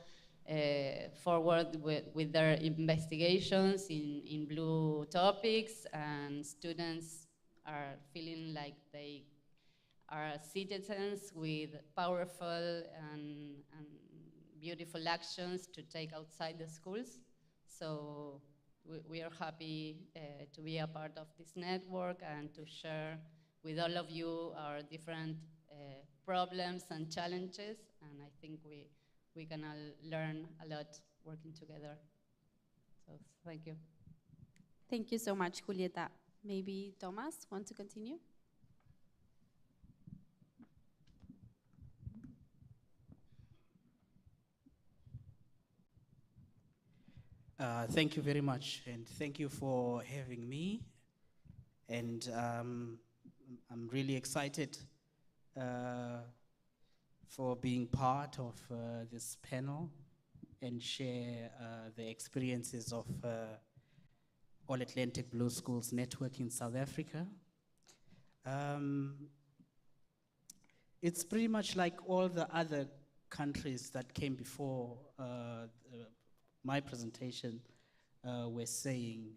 forward with their investigations in blue topics, and students are feeling like they are citizens with powerful and beautiful actions to take outside the schools. So we are happy to be a part of this network and to share with all of you our different problems and challenges. And I think we can all learn a lot working together. So thank you. Thank you so much, Julieta. Maybe Thomas, want to continue? Thank you very much, and thank you for having me. And I'm really excited for being part of this panel and share the experiences of All Atlantic Blue Schools Network in South Africa. It's pretty much like all the other countries that came before my presentation were saying.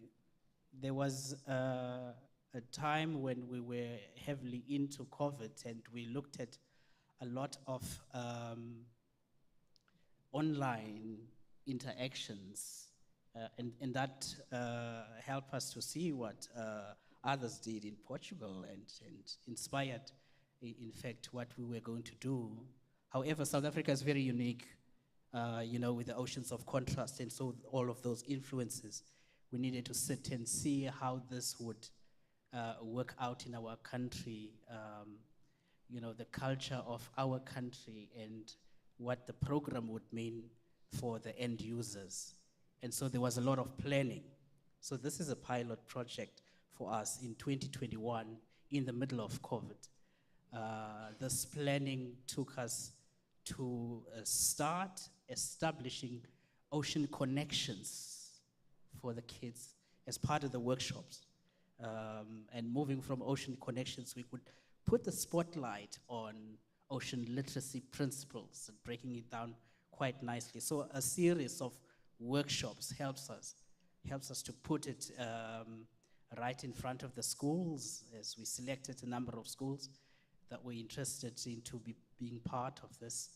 There was a time when we were heavily into COVID, and we looked at a lot of online interactions, and that helped us to see what others did in Portugal and inspired, in fact, what we were going to do. However, South Africa is very unique, with the oceans of contrast, and so all of those influences. We needed to sit and see how this would work out in our country, the culture of our country and what the program would mean for the end users. And so there was a lot of planning. So this is a pilot project for us in 2021 in the middle of COVID. This planning took us to start establishing ocean connections for the kids as part of the workshops. And moving from ocean connections, we could put the spotlight on ocean literacy principles and breaking it down quite nicely. So a series of workshops helps us to put it right in front of the schools, as we selected a number of schools that were interested in being part of this,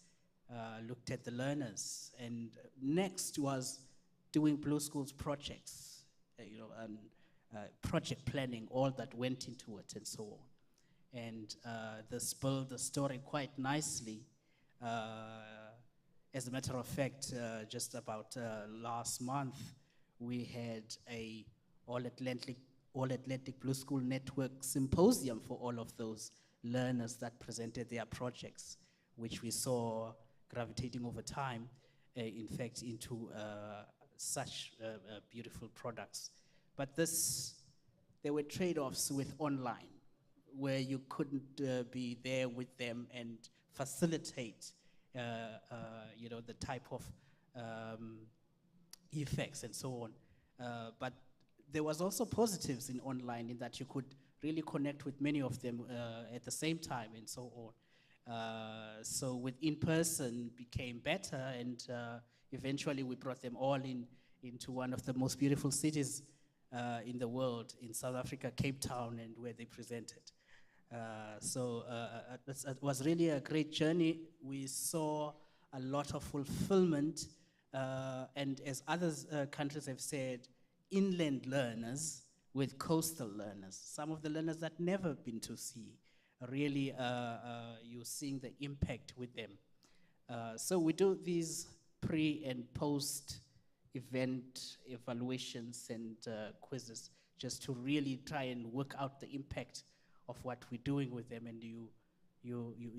looked at the learners. And next was doing Blue Schools projects, and project planning, all that went into it and so on. And this built the story quite nicely. As a matter of fact, just about last month, we had a All Atlantic Blue School Network symposium for all of those learners that presented their projects, which we saw gravitating over time, in fact, into such beautiful products. But there were trade-offs with online, where you couldn't be there with them and facilitate the type of effects and so on. But there was also positives in online, in that you could really connect with many of them at the same time and so on. So with in-person became better, and eventually we brought them all into one of the most beautiful cities in the world, in South Africa, Cape Town, and where they presented. So it was really a great journey. We saw a lot of fulfillment, and as other countries have said, inland learners with coastal learners. Some of the learners that never been to sea, really you're seeing the impact with them. So we do these pre and post event evaluations and quizzes, just to really try and work out the impact of what we're doing with them, and you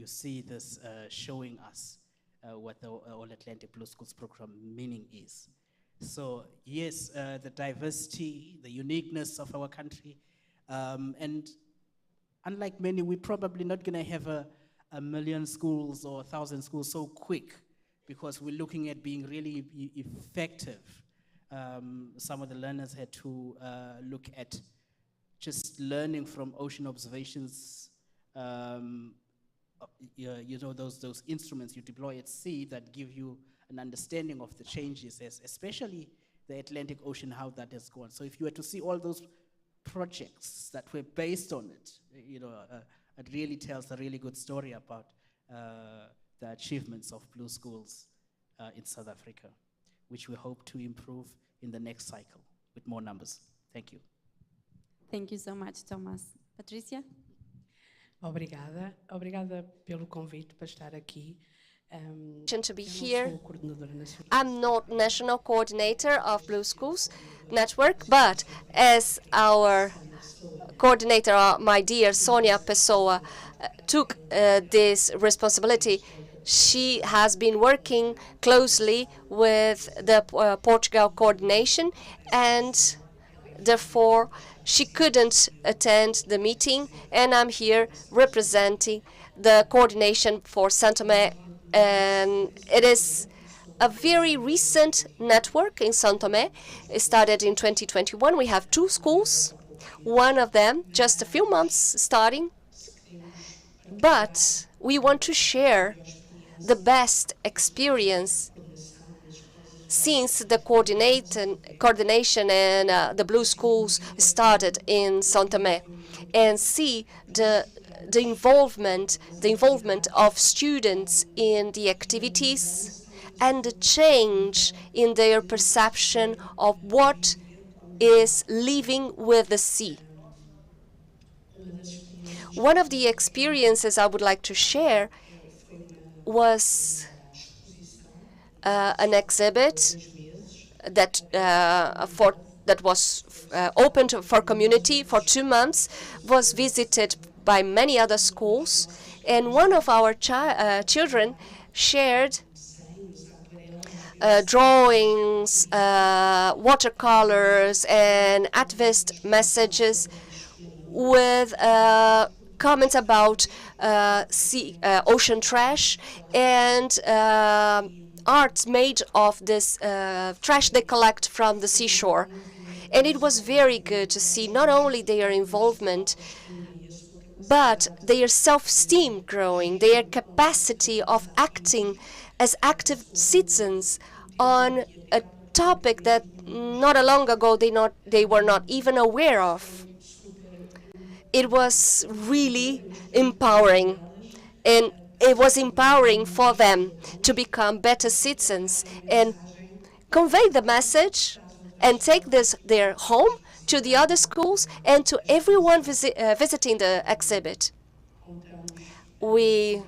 see this showing us what the All Atlantic Blue Schools program meaning is. So yes, the diversity, the uniqueness of our country, and unlike many, we're probably not going to have a million schools or 1,000 schools so quick, because we're looking at being really effective. Some of the learners had to look at just learning from ocean observations, those instruments you deploy at sea that give you an understanding of the changes, especially the Atlantic Ocean, how that has gone. So if you were to see all those projects that were based on it, it really tells a really good story about the achievements of Blue Schools in South Africa, which we hope to improve in the next cycle with more numbers. Thank you. Thank you so much, Thomas. Patricia? Obrigada. Obrigada pelo convite para estar aqui. To be here. I'm not national coordinator of Blue Schools Network, but as our coordinator, my dear Sonia Pessoa, took this responsibility, she has been working closely with the Portugal coordination, and therefore she couldn't attend the meeting, and I'm here representing the coordination for Santo Tomé. And it is a very recent network in Santo Tomé. It started in 2021. We have 2 schools, one of them just a few months starting. But we want to share the best experience since the coordination and the Blue Schools started in Santo Tomé, and see the involvement of students in the activities and the change in their perception of what is living with the sea. One of the experiences I would like to share was an exhibit that was opened for community for 2 months, was visited by many other schools, and one of our children shared drawings, watercolors, and activist messages with comments about ocean trash and arts made of this trash they collect from the seashore. And it was very good to see not only their involvement, but their self-esteem growing, their capacity of acting as active citizens on a topic that not long ago they were not even aware of. It was really empowering, and it was empowering for them to become better citizens and convey the message and take their home to the other schools and to everyone visiting the exhibit. We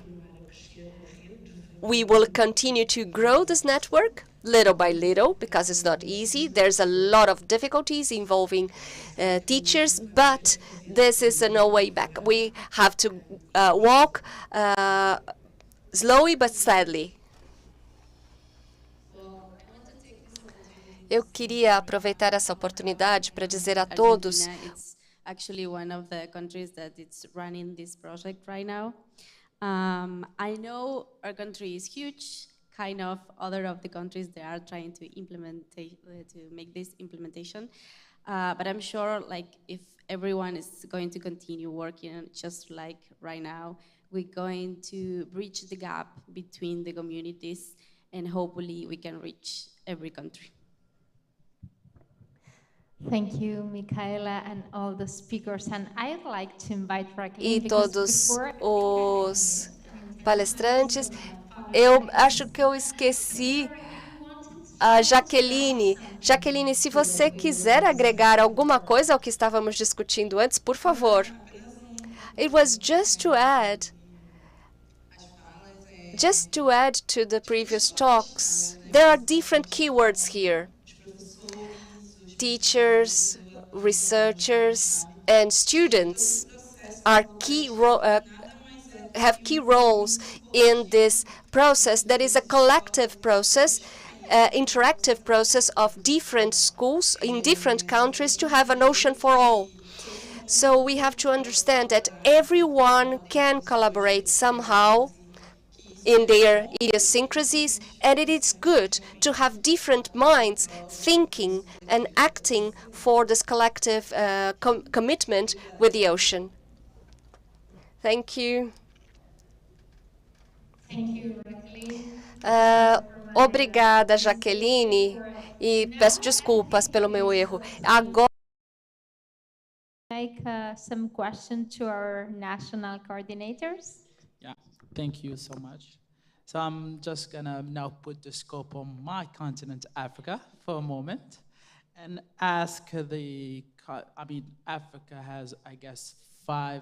will continue to grow this network little by little, because it's not easy. There's a lot of difficulties involving teachers, but this is no way back. We have to walk slowly but steadily. Eu queria aproveitar essa oportunidade para dizer a todos. It's actually one of the countries that it's running this project right now. I know our country is huge. Kind of other of the countries they are trying to make this implementation, but I'm sure, like, if everyone is going to continue working just like right now, we're going to bridge the gap between the communities, and hopefully we can reach every country. Thank you, Micaela, and all the speakers. And I'd like to invite E todos os palestrantes. Eu acho que eu esqueci a Jaqueline. Jaqueline, se você quiser agregar alguma coisa ao que estávamos discutindo antes, por favor. It was just to add to the previous talks. There are different keywords here. Teachers, researchers, and students are have key roles in this process that is a collective process, interactive process of different schools in different countries to have an ocean for all. So we have to understand that everyone can collaborate somehow in their idiosyncrasies, and it is good to have different minds thinking and acting for this collective commitment with the ocean. Thank you. Thank you, Jacqueline. Obrigada, Jaqueline, e peço desculpas pelo meu erro. Agora, Like some question to our national coordinators. Yeah, thank you so much. So I'm just gonna now put the scope on my continent, Africa, for a moment, and ask Africa has, I guess, 5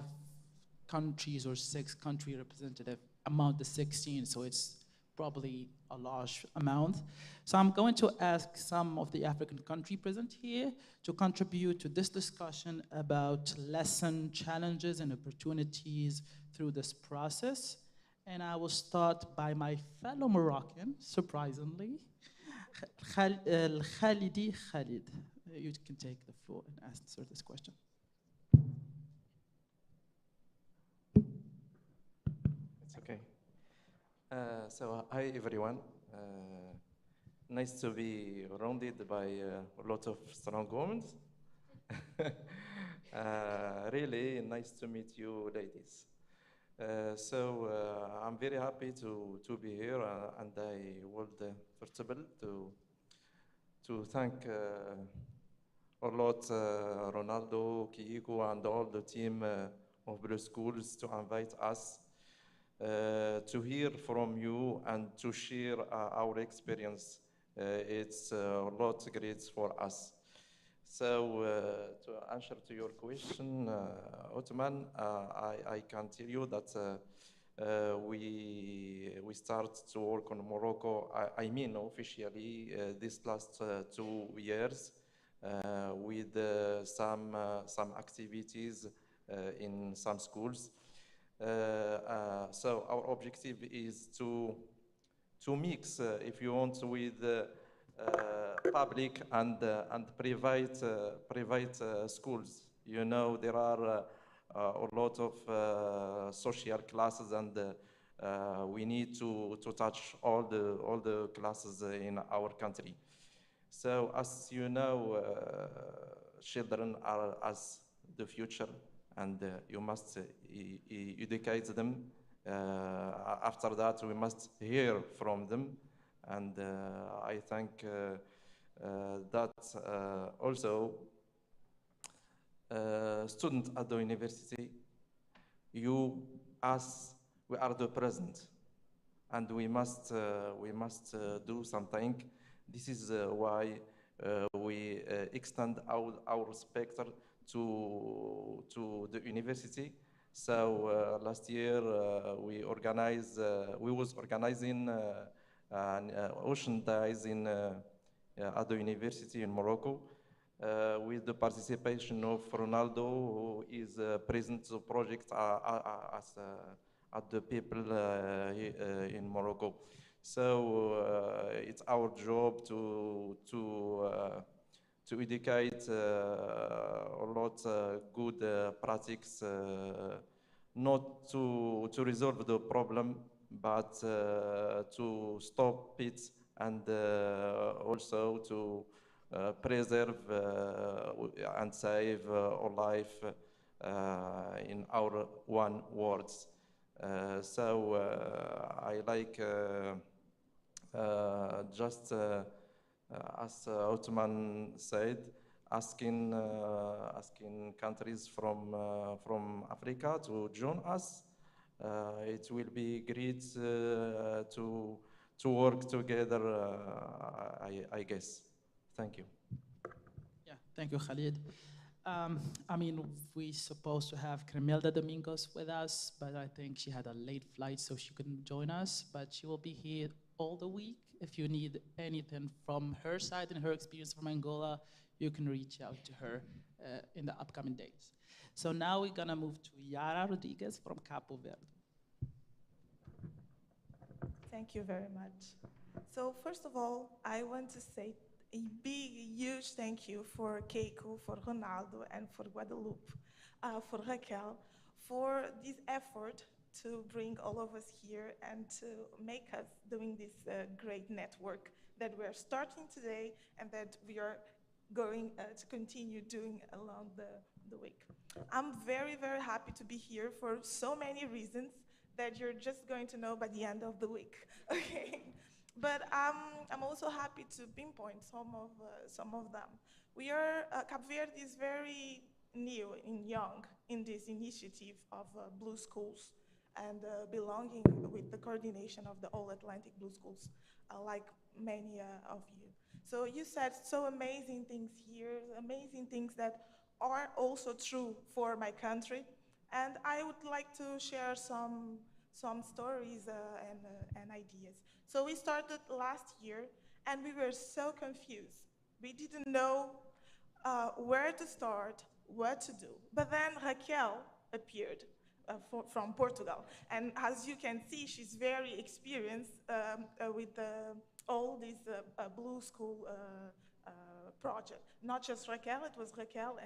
countries or 6 country representative among the 16, so it's probably a large amount. So I'm going to ask some of the African country present here to contribute to this discussion about lesson challenges and opportunities through this process. And I will start by my fellow Moroccan, surprisingly, Khalidi Khalid. You can take the floor and answer this question. It's okay. Hi everyone. Nice to be surrounded by a lot of strong women. Really nice to meet you, ladies. I'm very happy to be here, and I would first of all to thank a lot Ronaldo, Kiyiko, and all the team of Blue Schools to invite us to hear from you and to share our experience. It's a lot great for us. So to answer to your question, Ottoman, I can tell you that we start to work on Morocco. I mean officially this last 2 years with some activities in some schools. So our objective is to mix, if you want, with public and private schools. You know, there are a lot of social classes, and we need to touch all the classes in our country. So as you know, children are as the future, and you must educate them. After that, we must hear from them, and I think that also students at the university, we are the present, and we must do something. This is why we extend our spectrum to the university. So last year we was organizing an ocean days at the university in Morocco with the participation of Ronaldo, who is present the project at the people in Morocco. So it's our job to educate a lot good practices, not to resolve the problem, but to stop it, and also to preserve and save our life in our one words. I like just as Ottoman said, asking countries from Africa to join us. It will be great to work together. I guess. Thank you. Yeah, thank you, Khalid. I mean, we supposed to have Cremelda Domingos with us, but I think she had a late flight, so she couldn't join us. But she will be here all the week. If you need anything from her side and her experience from Angola, you can reach out to her in the upcoming days. So now we're gonna move to Yara Rodriguez from Capo Verde. Thank you very much. So first of all, I want to say a big, huge thank you for Keiko, for Ronaldo, and for Guadalupe, for Raquel, for this effort to bring all of us here and to make us doing this great network that we're starting today and that we are going to continue doing along the week. I'm very, very happy to be here for so many reasons that you're just going to know by the end of the week, okay? But I'm also happy to pinpoint some of them. Cape Verde is very new and young in this initiative of Blue Schools and belonging with the coordination of the All Atlantic Blue Schools, like many of you. So you said so amazing things here, amazing things that are also true for my country. And I would like to share some stories and ideas. So we started last year, and we were so confused. We didn't know where to start, what to do. But then Raquel appeared from Portugal. And as you can see, she's very experienced with all these Blue School project. Not just Raquel, it was Raquel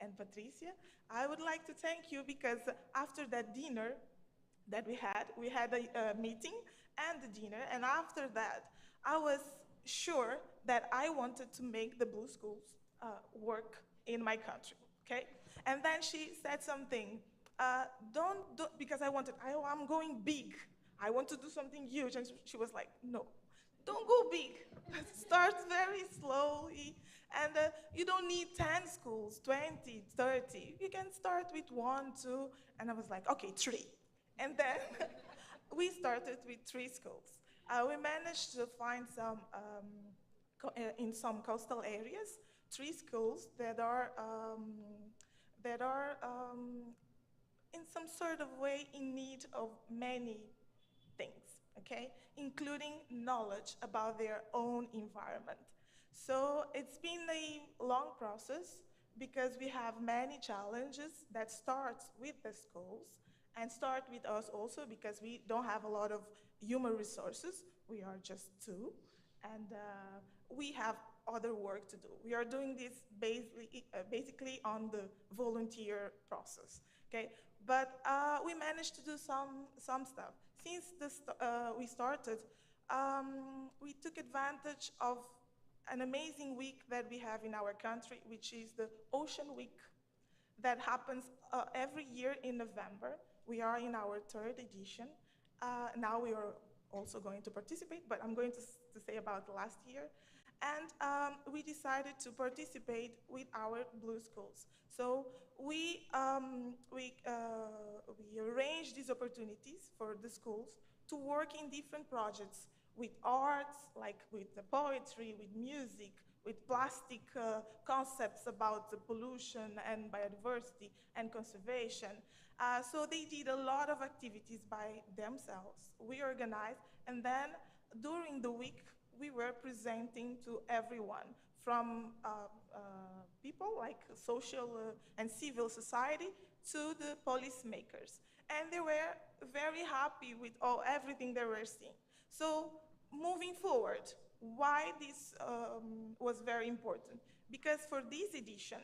and Patricia. I would like to thank you because after that dinner that we had a meeting and a dinner, and after that, I was sure that I wanted to make the Blue Schools work in my country, okay? And then she said something, don't, because I'm going big. I want to do something huge. And she was like, no, don't go big. Start very slowly. And you don't need 10 schools, 20, 30. You can start with one, two. And I was like, okay, three. And then we started with three schools. We managed to find in some coastal areas, three schools that are in some sort of way in need of many things, okay? Including knowledge about their own environment. So it's been a long process because we have many challenges that start with the schools and start with us also because we don't have a lot of human resources. We are just two, and we have other work to do. We are doing this basically on the volunteer process, okay? But we managed to do some stuff. Since we started, we took advantage of an amazing week that we have in our country, which is the Ocean Week that happens every year in November. We are in our third edition. Now we are also going to participate, but I'm going to say about last year. And we decided to participate with our Blue Schools. So we arranged these opportunities for the schools to work in different projects with arts, like with the poetry, with music, with plastic concepts about the pollution and biodiversity and conservation. So they did a lot of activities by themselves. We organized, and then during the week, we were presenting to everyone from people like social and civil society to the policymakers. And they were very happy with everything they were seeing. So moving forward, why this was very important? Because for this edition,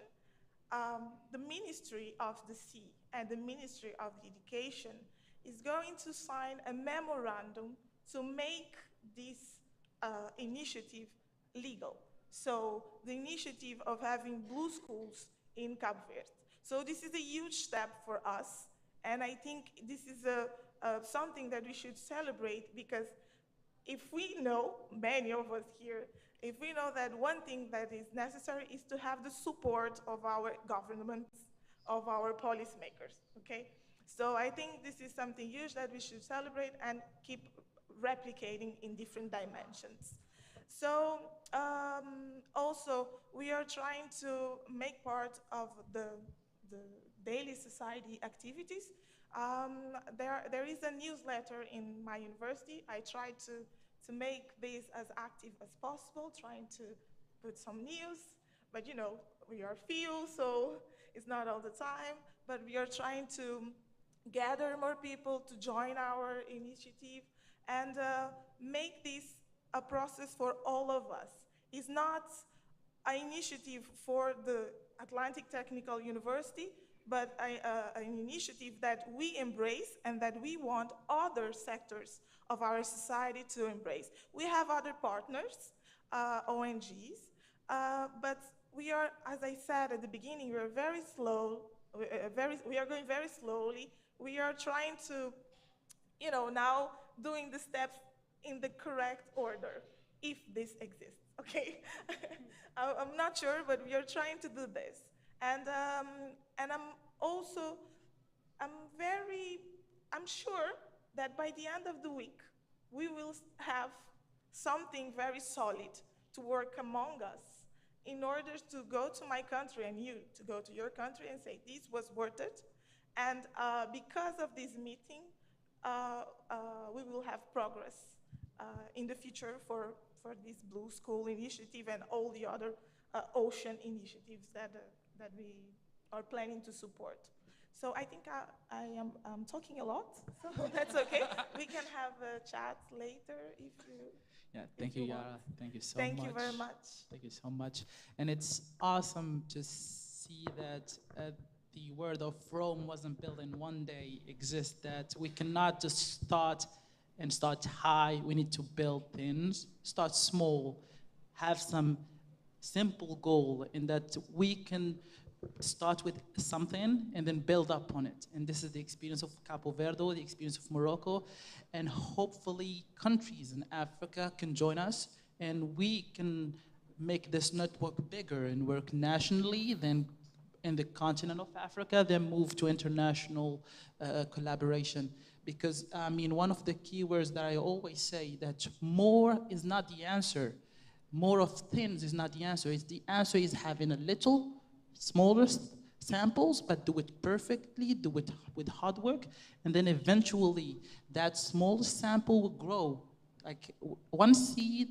the Ministry of the Sea and the Ministry of Education is going to sign a memorandum to make this initiative legal. So the initiative of having blue schools in Cape Verde. So this is a huge step for us, and I think this is something that we should celebrate because if we know, many of us here, if we know that one thing that is necessary is to have the support of our governments, of our policymakers, okay? So I think this is something huge that we should celebrate and keep replicating in different dimensions. So also, we are trying to make part of the daily society activities. There is a newsletter in my university. I try to make this as active as possible, trying to put some news, but you know, we are few, so it's not all the time, but we are trying to gather more people to join our initiative and make this a process for all of us. It's not an initiative for the Atlantic Technical University, but an initiative that we embrace and that we want other sectors of our society to embrace. We have other partners, ONGs, but we are, as I said at the beginning, we are very slow, we are going very slowly. We are trying to, you know, now doing the steps in the correct order, if this exists, okay? I'm not sure, but we are trying to do this. And I'm also, I'm sure that by the end of the week, we will have something very solid to work among us in order to go to my country and you to go to your country and say, this was worth it. And because of this meeting, we will have progress in the future for this Blue School initiative and all the other ocean initiatives that we are planning to support. So I think I am talking a lot, so that's okay. We can have a chat later if you. Yeah, thank you, Yara. Thank you so much. Thank you very much. Thank you so much. And it's awesome to see that the word of Rome wasn't built in one day, exists, that we cannot just start high. We need to build things, start small, have some simple goal in that we can start with something and then build up on it. And this is the experience of Cabo Verde, the experience of Morocco, and hopefully countries in Africa can join us and we can make this network bigger and work nationally, then in the continent of Africa, then move to international collaboration. Because I mean, one of the keywords that I always say that more is not the answer. More of things is not the answer. The answer is having a little smaller samples, but do it perfectly, do it with hard work, and then eventually that small sample will grow. Like one seed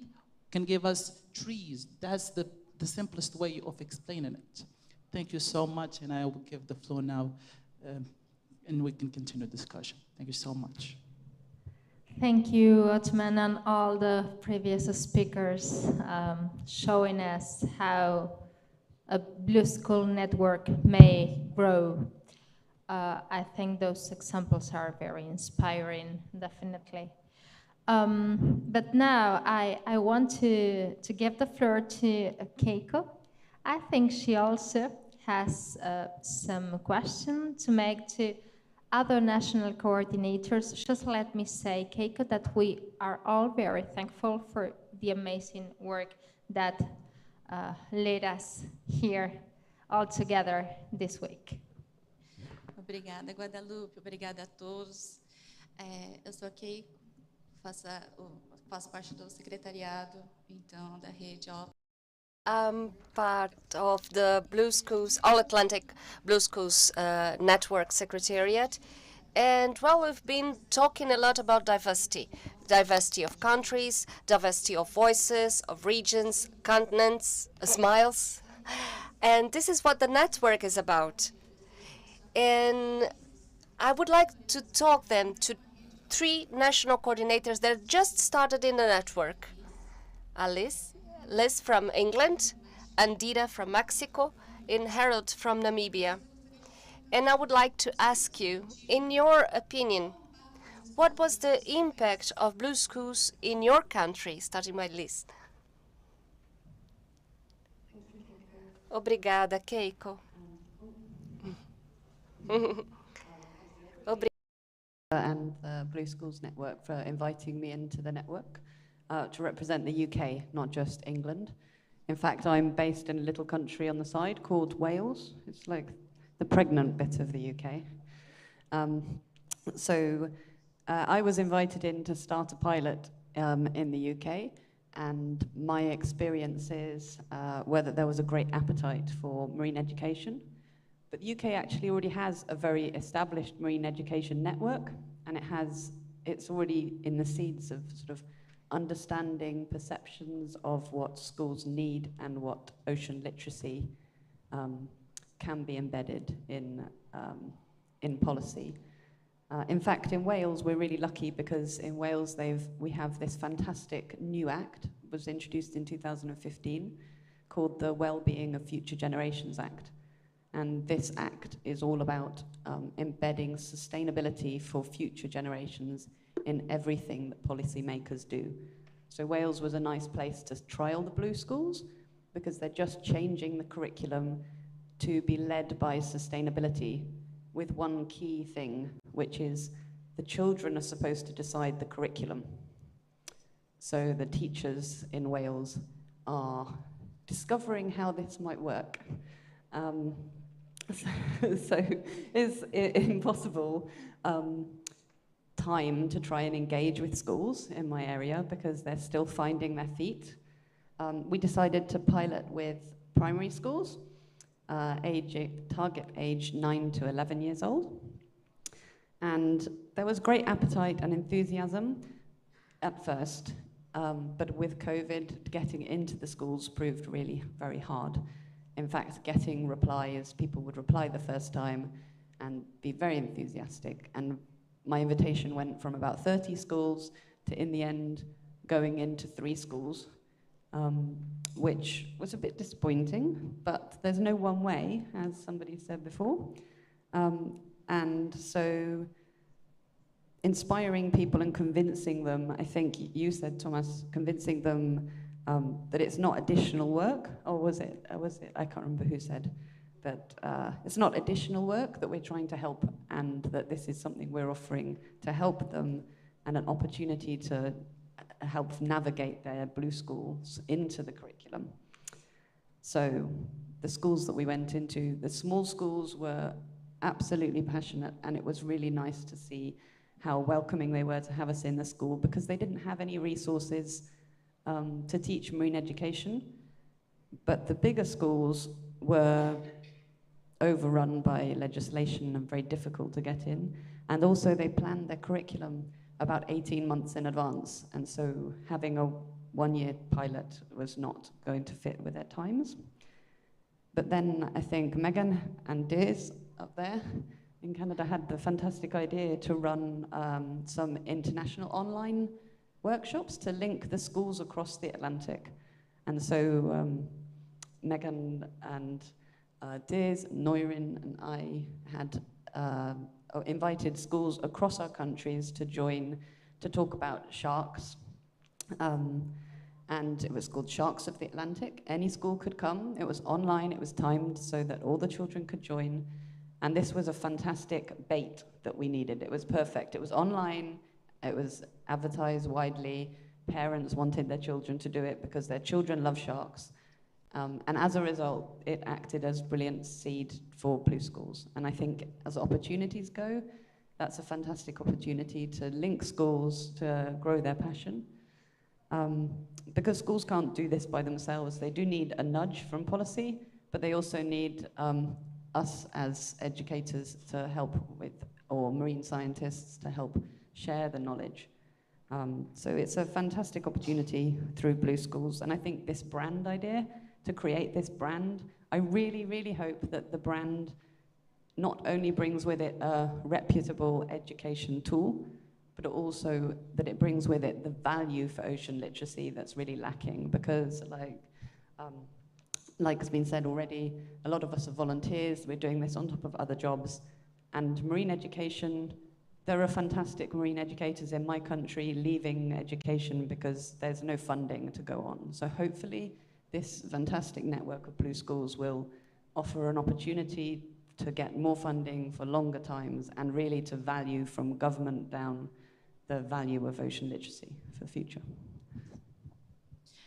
can give us trees. That's the simplest way of explaining it. Thank you so much, and I will give the floor now, and we can continue discussion. Thank you so much. Thank you, Otman, and all the previous speakers, showing us how a Blue School network may grow. I think those examples are very inspiring, definitely. But now I want to give the floor to Keiko. I think she also has some question to make to other national coordinators. Just let me say, Keiko, that we are all very thankful for the amazing work that led us here all together this week. Obrigada, Guadalupe. Obrigada a todos. Eu sou a Keiko, faço parte do secretariado, então, da rede OP. I'm part of the Blue Schools, All Atlantic Blue Schools Network Secretariat. And well, we've been talking a lot about diversity. Diversity of countries, diversity of voices, of regions, continents, smiles. And this is what the network is about. And I would like to talk then to 3 national coordinators that just started in the network. Alice, Liz from England, Andira from Mexico, and Harold from Namibia. And I would like to ask you, in your opinion, what was the impact of Blue Schools in your country, starting my list? Obrigada, Keiko. And the Blue Schools Network for inviting me into the network to represent the UK, not just England. In fact, I'm based in a little country on the side called Wales. It's like the pregnant bit of the UK. I was invited in to start a pilot in the UK, and my experiences were that there was a great appetite for marine education. But the UK actually already has a very established marine education network, and it's already in the seeds of sort of understanding perceptions of what schools need and what ocean literacy can be embedded in policy. In fact, in Wales, we're really lucky because in Wales we have this fantastic new act, it was introduced in 2015, called the Wellbeing of Future Generations Act. And this act is all about embedding sustainability for future generations in everything that policymakers do. So Wales was a nice place to trial the Blue Schools because they're just changing the curriculum to be led by sustainability with one key thing, which is the children are supposed to decide the curriculum. So the teachers in Wales are discovering how this might work. So it's impossible time to try and engage with schools in my area because they're still finding their feet. We decided to pilot with primary schools, target age 9 to 11 years old. And there was great appetite and enthusiasm at first, but with COVID, getting into the schools proved really very hard. In fact, getting replies, people would reply the first time and be very enthusiastic. And my invitation went from about 30 schools to, in the end, going into 3 schools, which was a bit disappointing, but there's no one way, as somebody said before. And so inspiring people and convincing them, I think you said, Thomas, convincing them that it's not additional work, or was it, I can't remember who said, but it's not additional work, that we're trying to help, and that this is something we're offering to help them, and an opportunity to help navigate their blue schools into the curriculum. So the schools that we went into, the small schools, were absolutely passionate, and it was really nice to see how welcoming they were to have us in the school, because they didn't have any resources to teach marine education. But the bigger schools were overrun by legislation and very difficult to get in. And also they planned their curriculum about 18 months in advance. And so having a one-year pilot was not going to fit with their times. But then I think Megan and Diz up there in Canada had the fantastic idea to run some international online workshops to link the schools across the Atlantic. And so Megan and Diz, Noirin, and I had invited schools across our countries to join to talk about sharks. And it was called Sharks of the Atlantic. Any school could come. It was online. It was timed so that all the children could join. And this was a fantastic bait that we needed. It was perfect. It was online. It was advertised widely. Parents wanted their children to do it because their children love sharks. And as a result, it acted as brilliant seed for blue schools. And I think as opportunities go, that's a fantastic opportunity to link schools to grow their passion. Because schools can't do this by themselves. They do need a nudge from policy, but they also need us as educators to help with, or marine scientists to help share the knowledge. So it's a fantastic opportunity through Blue Schools. And I think this brand idea, to create this brand, I really, really hope that the brand not only brings with it a reputable education tool, but also that it brings with it the value for ocean literacy that's really lacking. Because like has been said already, a lot of us are volunteers. We're doing this on top of other jobs. And marine education, there are fantastic marine educators in my country leaving education because there's no funding to go on. So hopefully this fantastic network of Blue Schools will offer an opportunity to get more funding for longer times and really to value from government down the value of ocean literacy for the future.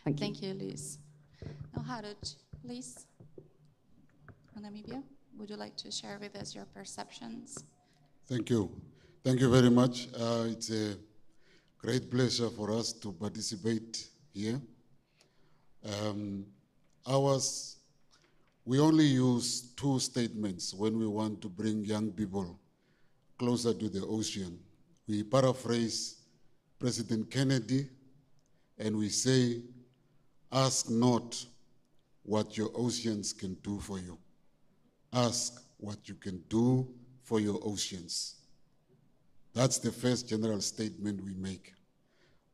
Thank you. Thank you, Liz. Now, Harut, please, from Namibia, would you like to share with us your perceptions? Thank you. Thank you very much. It's a great pleasure for us to participate here. We only use 2 statements when we want to bring young people closer to the ocean. We paraphrase President Kennedy and we say, ask not what your oceans can do for you. Ask what you can do for your oceans. That's the first general statement we make.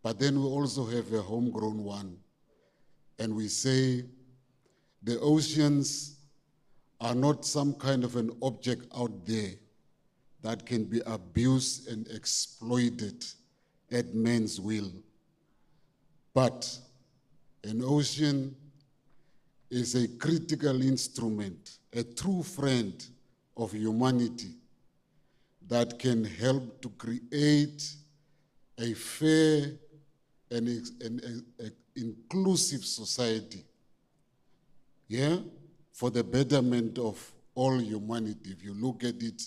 But then we also have a homegrown one. And we say the oceans are not some kind of an object out there that can be abused and exploited at man's will. But an ocean is a critical instrument, a true friend of humanity that can help to create a fair an inclusive society, yeah, for the betterment of all humanity, if you look at it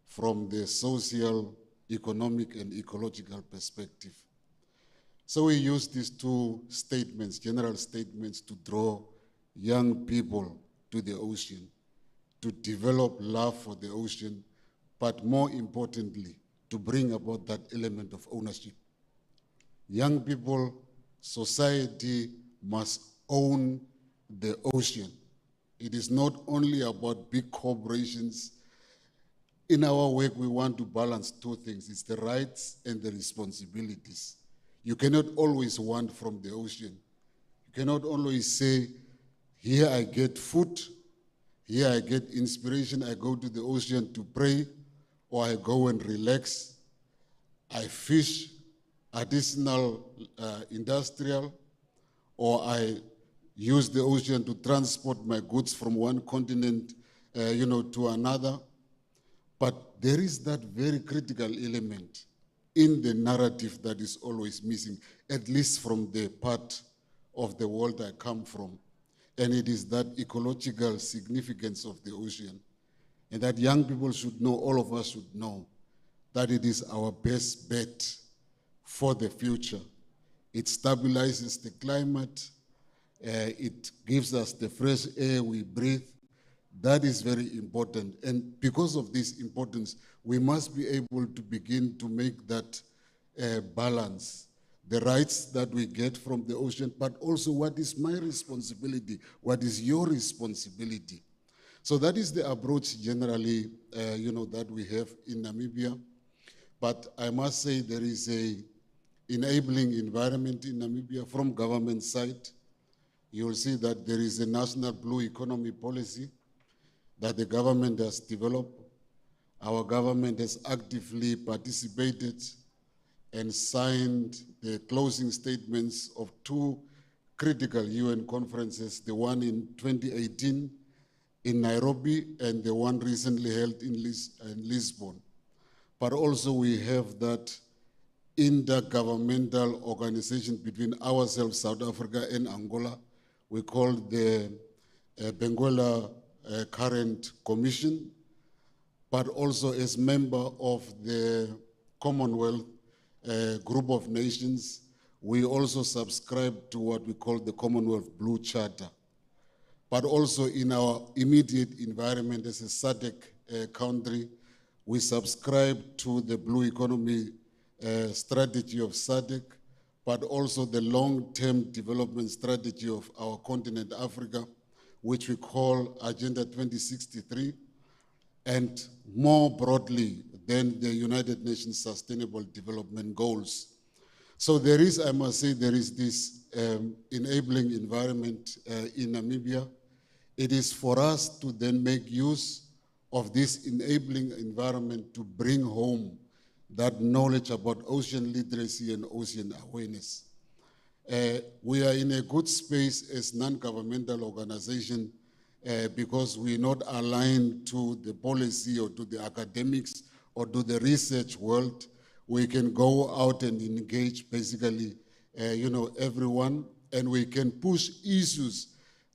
from the social, economic, and ecological perspective. So we use these two statements, general statements, to draw young people to the ocean, to develop love for the ocean, but more importantly, to bring about that element of ownership. Young people, society must own the ocean. It is not only about big corporations. In our work, we want to balance two things. It's the rights and the responsibilities. You cannot always want from the ocean. You cannot always say, here I get food, here I get inspiration, I go to the ocean to pray, or I go and relax, I fish, artisanal, industrial, or I use the ocean to transport my goods from one continent to another. But there is that very critical element in the narrative that is always missing, at least from the part of the world I come from. And it is that ecological significance of the ocean. And that young people should know, all of us should know, that it is our best bet for the future. It stabilizes the climate. It gives us the fresh air we breathe. That is very important. And because of this importance, we must be able to begin to make that balance. The rights that we get from the ocean, but also what is my responsibility? What is your responsibility? So that is the approach generally, that we have in Namibia. But I must say there is a enabling environment in Namibia from government side. You will see that there is a national blue economy policy that the government has developed. Our government has actively participated and signed the closing statements of two critical UN conferences, the one in 2018 in Nairobi and the one recently held in Lisbon. But also we have that intergovernmental organization between ourselves, South Africa and Angola. We call the Benguela Current Commission, but also as member of the Commonwealth group of nations, we also subscribe to what we call the Commonwealth Blue Charter. But also in our immediate environment as a SADC country, we subscribe to the Blue Economy strategy of SADC, but also the long-term development strategy of our continent, Africa, which we call Agenda 2063, and more broadly than the United Nations Sustainable Development Goals. So there is, I must say, there is this enabling environment in Namibia. It is for us to then make use of this enabling environment to bring home that knowledge about ocean literacy and ocean awareness. We are in a good space as non-governmental organization because we're not aligned to the policy or to the academics or to the research world. We can go out and engage basically, everyone, and we can push issues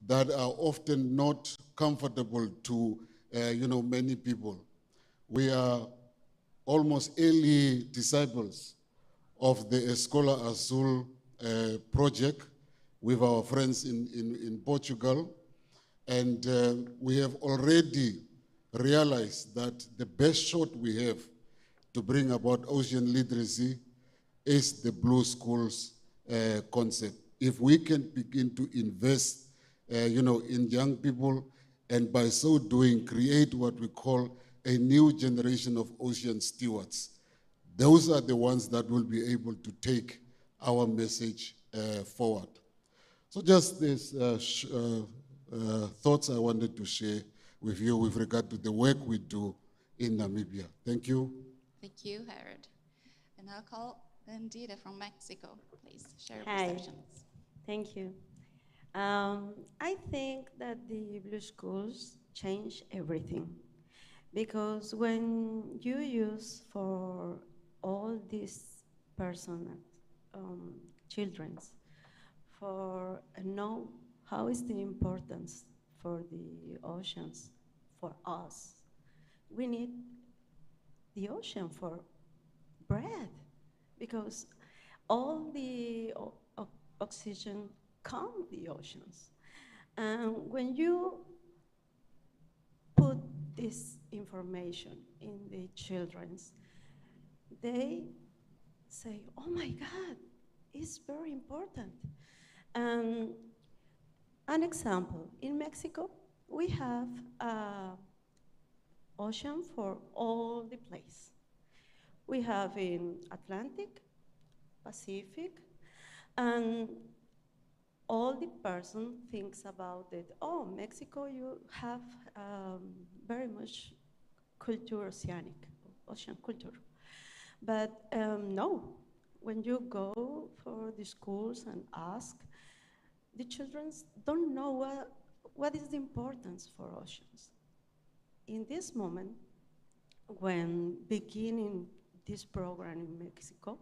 that are often not comfortable to, many people. We are almost early disciples of the Escola Azul project with our friends in Portugal. And we have already realized that the best shot we have to bring about ocean literacy is the Blue Schools concept. If we can begin to invest, in young people, and by so doing, create what we call a new generation of ocean stewards, those are the ones that will be able to take our message forward. So just these thoughts I wanted to share with you with regard to the work we do in Namibia. Thank you. Thank you, Harold. And I'll call Andira from Mexico. Please share your Hi. perceptions. Thank you. I think that the Blue Schools change everything, because when you use for all these persons children for know how is the importance for the oceans for us. We need the ocean for breath because all the oxygen come the oceans. And when you put this information in the children's, they say, oh my God, it's very important. An example, in Mexico, we have ocean for all the place. We have in Atlantic, Pacific, and all the person thinks about it. Oh, Mexico, you have very much culture oceanic, ocean culture. But no, when you go for the schools and ask, the children don't know what is the importance for oceans. In this moment, when beginning this program in Mexico,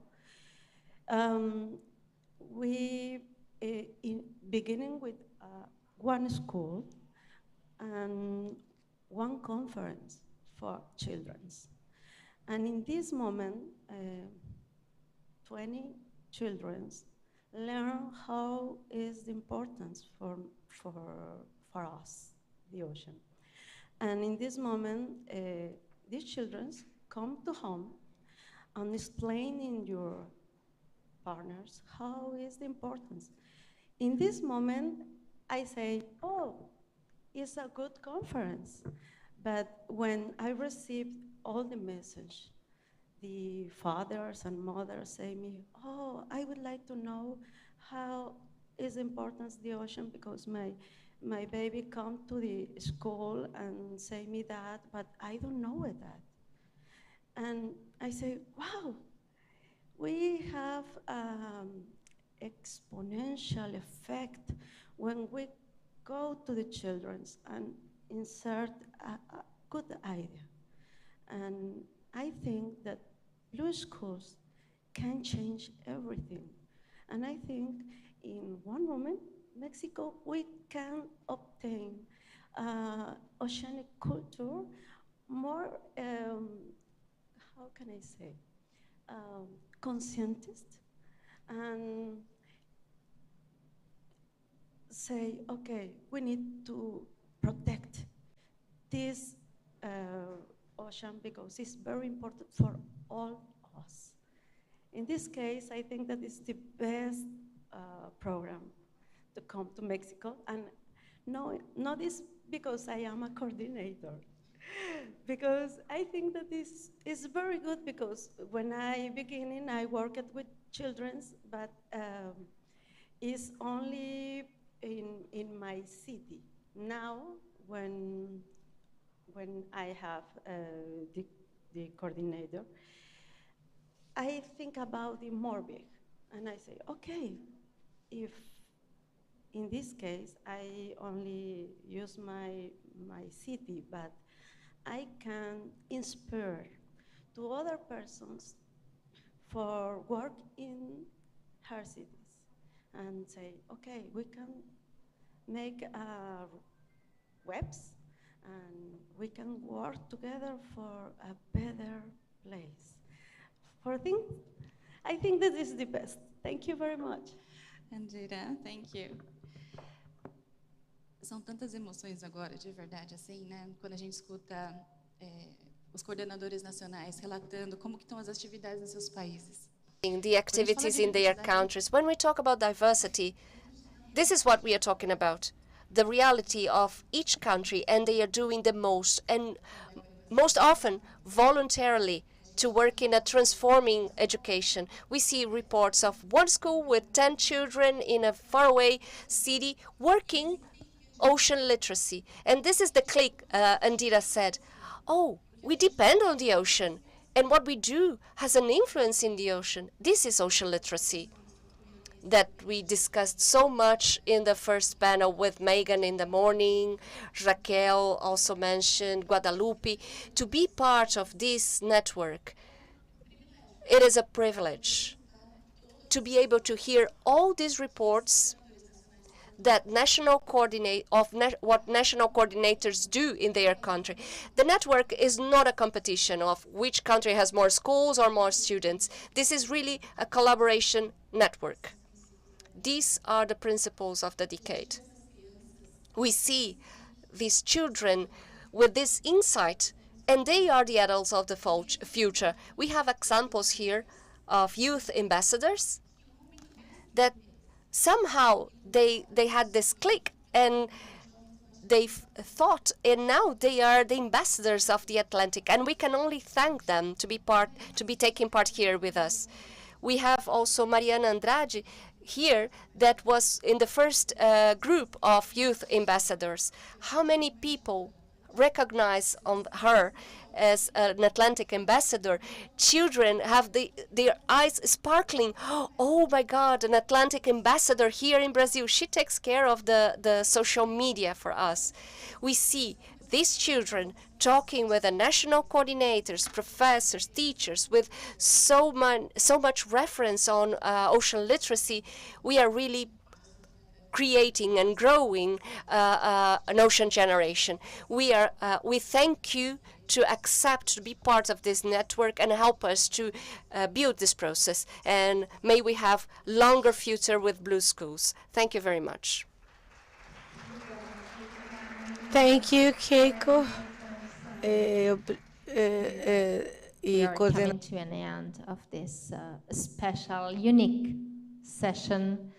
we beginning with one school and one conference for children. And in this moment, 20 children learn how is the importance for us, the ocean. And in this moment, these children come to home and explain in your partners how is the importance. In this moment, I say, oh, it's a good conference. But when I received all the message, the fathers and mothers say me, oh, I would like to know how is importance the ocean because my baby come to the school and say me that, but I don't know it that. And I say, wow, we have exponential effect when we go to the children and insert a good idea. And I think that blue schools can change everything. And I think in one moment, Mexico, we can obtain oceanic culture more, how can I say, conscientist and say, okay, we need to protect this ocean because it's very important for all us. In this case, I think that it's the best program to come to Mexico. And no, not this because I am a coordinator, because I think that this is very good because when I beginning, I worked with children, but it's only in my city. Now, when I have the coordinator, I think about the more big, and I say, okay, if in this case I only use my city, but I can inspire to other persons for work in her cities and say, okay, we can make webs and we can work together for a better place. I think this is the best. Thank you very much. Andira, thank you. São tantas emoções agora, de verdade, assim, né? Quando a gente escuta os coordenadores nacionais relatando como que estão as atividades nos seus países. The activities in their countries. When we talk about diversity, this is what we are talking about. The reality of each country, and they are doing the most, and most often voluntarily, to work in a transforming education. We see reports of one school with 10 children in a faraway city working ocean literacy. And this is the click Andira said. Oh, we depend on the ocean, and what we do has an influence in the ocean. This is ocean literacy that we discussed so much in the first panel with Megan in the morning. Raquel also mentioned Guadalupe. To be part of this network, it is a privilege to be able to hear all these reports that what national coordinators do in their country. The network is not a competition of which country has more schools or more students. This is really a collaboration network. These are the principles of the decade. We see these children with this insight, and they are the adults of the future. We have examples here of youth ambassadors that somehow they had this click and they thought, and now they are the ambassadors of the Atlantic, and we can only thank them to be taking part here with us. We have also Mariana Andrade here that was in the first group of youth ambassadors. How many people recognize on her as an Atlantic ambassador? Children have their eyes sparkling. Oh my God, an Atlantic ambassador here in Brazil. She takes care of the social media for us. We see these children talking with the national coordinators, professors, teachers, with so much reference on ocean literacy. We are really creating and growing an ocean generation. We thank you to accept to be part of this network and help us to build this process. And may we have longer future with Blue Schools. Thank you very much. Thank you, Keiko. We are coming to an end of this special, unique session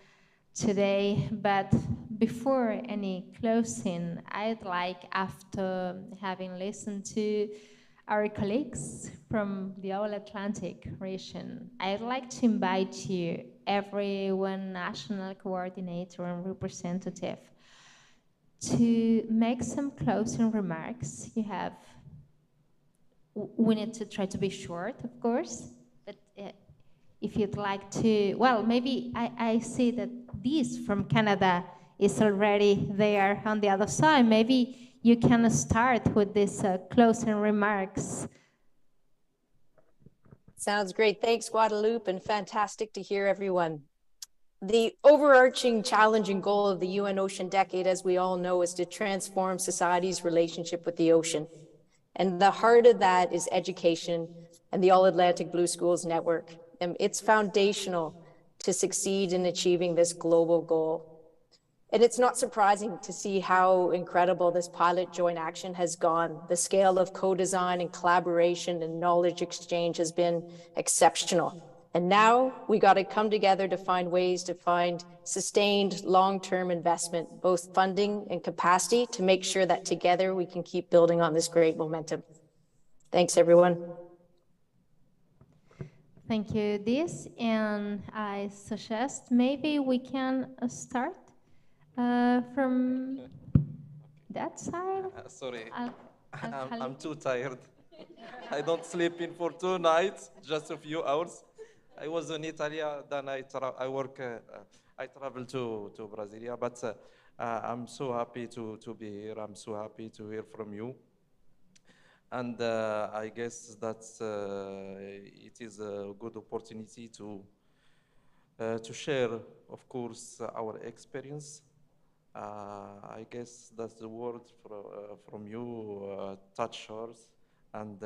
today. But before any closing, I'd like, after having listened to our colleagues from the All Atlantic region, I'd like to invite you, everyone, national coordinator and representative, to make some closing remarks. We need to try to be short, of course, but if you'd like to, well, maybe I see that this from Canada is already there on the other side. Maybe you can start with these closing remarks. Sounds great. Thanks, Guadalupe, and fantastic to hear everyone. The overarching challenge and goal of the UN Ocean Decade, as we all know, is to transform society's relationship with the ocean. And the heart of that is education and the All Atlantic Blue Schools Network. And it's foundational to succeed in achieving this global goal. And it's not surprising to see how incredible this pilot joint action has gone. The scale of co-design and collaboration and knowledge exchange has been exceptional. And now we got to come together to find ways to find sustained long-term investment, both funding and capacity, to make sure that together we can keep building on this great momentum. Thanks, everyone. Thank you, Dis. And I suggest maybe we can start from that side. Sorry, I'm too tired. I don't sleep in for 2 nights, just a few hours. I was in Italy, then I traveled to Brasilia, but I'm so happy to be here. I'm so happy to hear from you. And I guess that it is a good opportunity to share, of course, our experience. I guess that the word from you touch us, and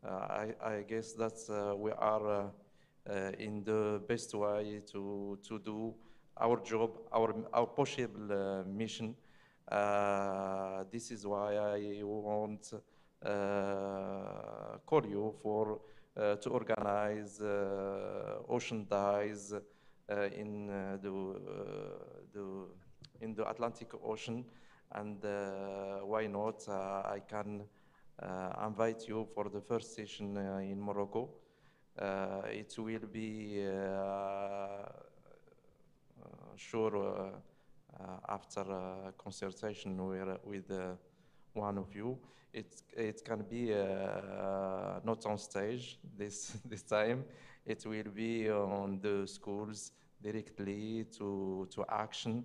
I guess that we are in the best way to do our job, our possible mission. This is why I want call you for to organize ocean dives in the Atlantic Ocean, and why not? I can invite you for the first session in Morocco. It will be sure after consultation with one of you. It can be not on stage this time. It will be on the schools directly to action.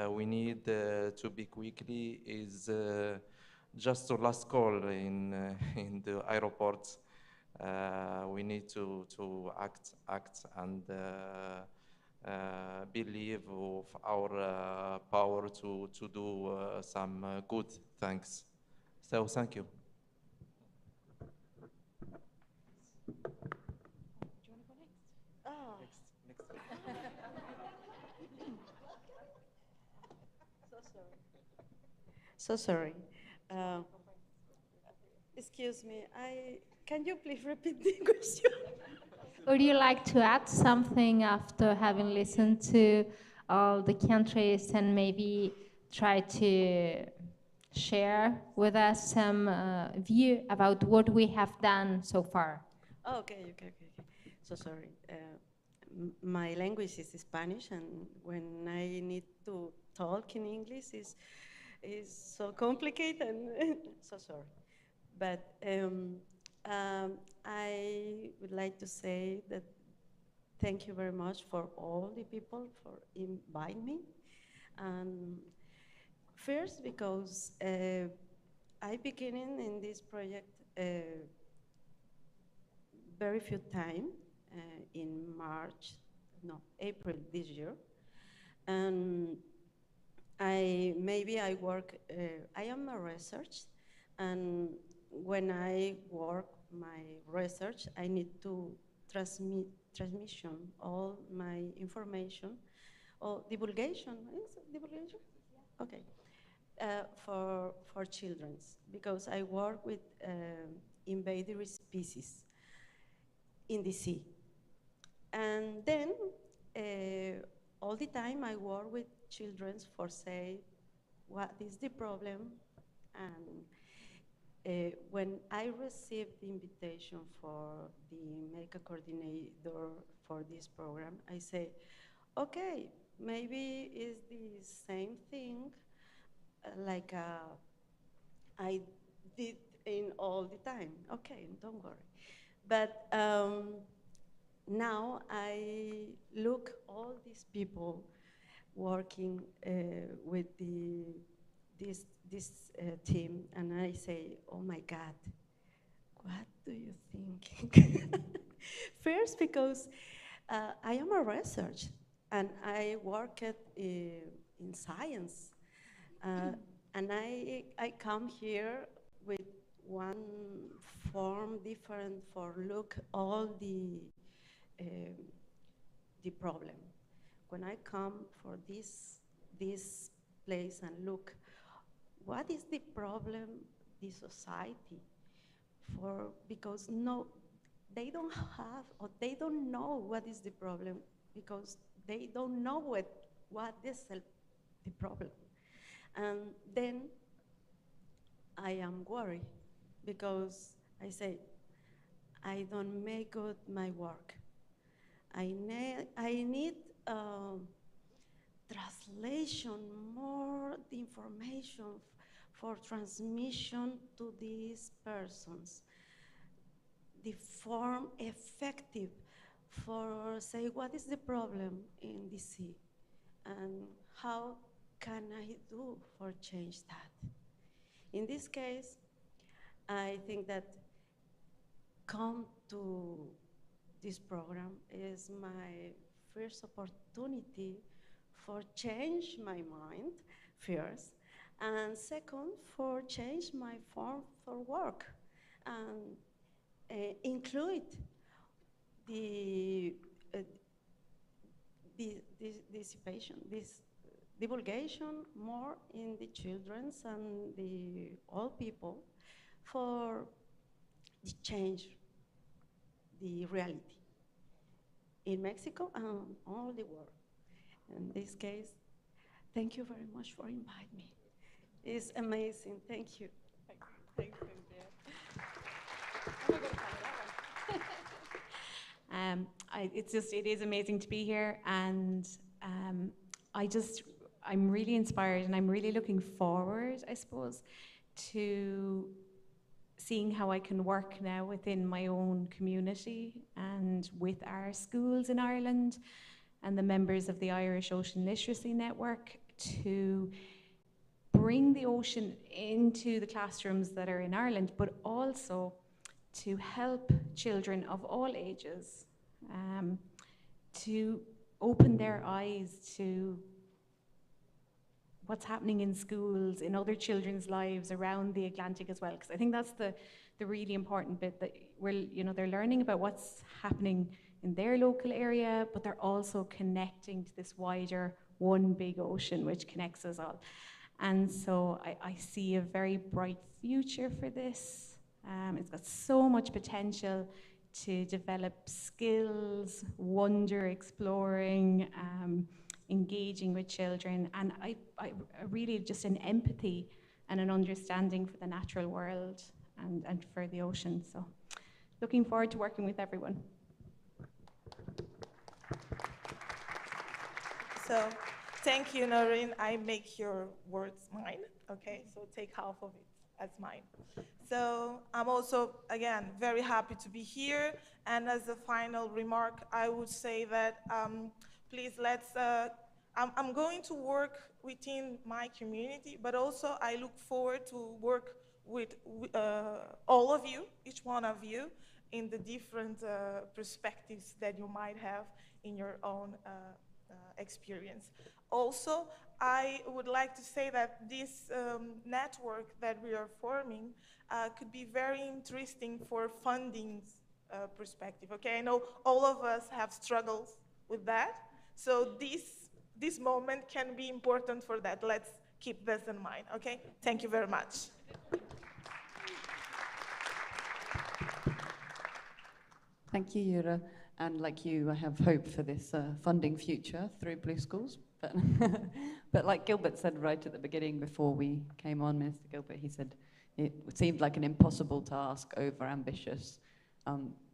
We need to be quickly is just a last call in the airports. We need to act and believe of our power to do some good things. So thank you. So sorry. Excuse me. Can you please repeat the question? Would you like to add something after having listened to all the countries and maybe try to share with us some view about what we have done so far? Oh, okay. So sorry. My language is Spanish, and when I need to talk in English, is so complicated. And so sorry. But I would like to say that thank you very much for all the people for inviting me. First, because I began in this project very few time in April this year, and I am a research, and when I work my research, I need to transmission all my information or divulgation. Is it divulgation? Okay. For children, because I work with invasive species in the sea. And then all the time I work with children for say, what is the problem? And when I received the invitation for the medical coordinator for this program, I say, okay, maybe it's the same thing like I did in all the time. Okay, don't worry. But now I look all these people working with this team, and I say, oh my God, what do you think? First, because I am a research, and I work in science. And I come here with one form different for look all the problem. When I come for this place and look, what is the problem the society for, because they don't have or they don't know what is the problem, because they don't know what is the problem. And then I am worried because I say, I don't make good my work. I need translation, more information for transmission to these persons. The form effective for say, what is the problem in the sea? And how can I do for change that? In this case, I think that come to this program is my first opportunity for change my mind, first, and second, for change my form for work, and include the dissipation, this divulgation more in the children's and the old people for the change the reality in Mexico and all the world. In this case, thank you very much for inviting me. It's amazing. Thank you. Thank you. It is amazing to be here, and I'm really inspired, and I'm really looking forward, I suppose, to seeing how I can work now within my own community and with our schools in Ireland and the members of the Irish Ocean Literacy Network to bring the ocean into the classrooms that are in Ireland, but also to help children of all ages to open their eyes to what's happening in schools, in other children's lives around the Atlantic as well. Because I think that's the really important bit, that they're learning about what's happening in their local area, but they're also connecting to this wider one big ocean which connects us all. And so I see a very bright future for this. It's got so much potential to develop skills, wonder, exploring, engaging with children, and I really just an empathy and an understanding for the natural world and for the ocean. So looking forward to working with everyone. So thank you, Noreen. I make your words mine, okay? So take half of it as mine. So I'm also, again, very happy to be here. And as a final remark, I would say that please let's, I'm going to work within my community, but also I look forward to work with all of you, each one of you, in the different perspectives that you might have in your own experience. Also, I would like to say that this network that we are forming could be very interesting for funding perspective, okay? I know all of us have struggles with that, so this moment can be important for that. Let's keep this in mind, okay? Thank you very much. Thank you, Yura. And like you, I have hope for this funding future through Blue Schools. But, but like Gilbert said right at the beginning before we came on, Minister Gilbert, he said it seemed like an impossible task, over-ambitious.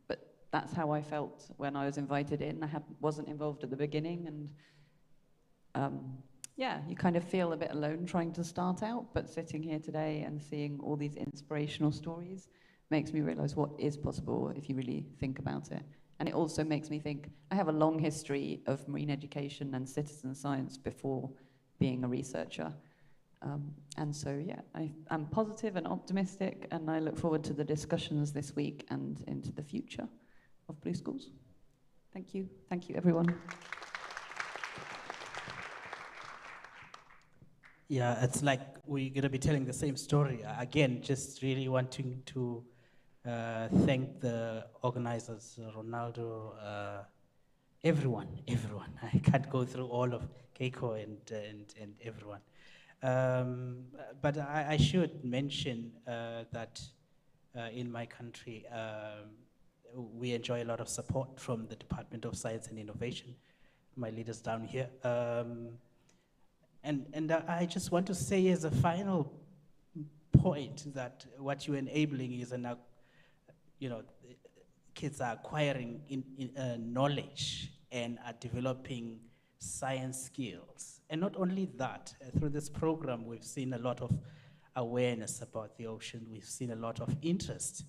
But that's how I felt when I was invited in. I wasn't involved at the beginning, and yeah, you kind of feel a bit alone trying to start out, but sitting here today and seeing all these inspirational stories makes me realize what is possible if you really think about it. And it also makes me think, I have a long history of marine education and citizen science before being a researcher. And so, yeah, I'm positive and optimistic, and I look forward to the discussions this week and into the future of Blue Schools. Thank you, everyone. Yeah, it's like we're going to be telling the same story. Again, just really wanting to thank the organizers, Ronaldo, everyone. I can't go through all of Keiko and everyone. But I should mention that in my country, we enjoy a lot of support from the Department of Science and Innovation, my leaders down here. And I just want to say as a final point that what you're enabling is kids are acquiring knowledge and are developing science skills. And not only that, through this program, we've seen a lot of awareness about the ocean. We've seen a lot of interest,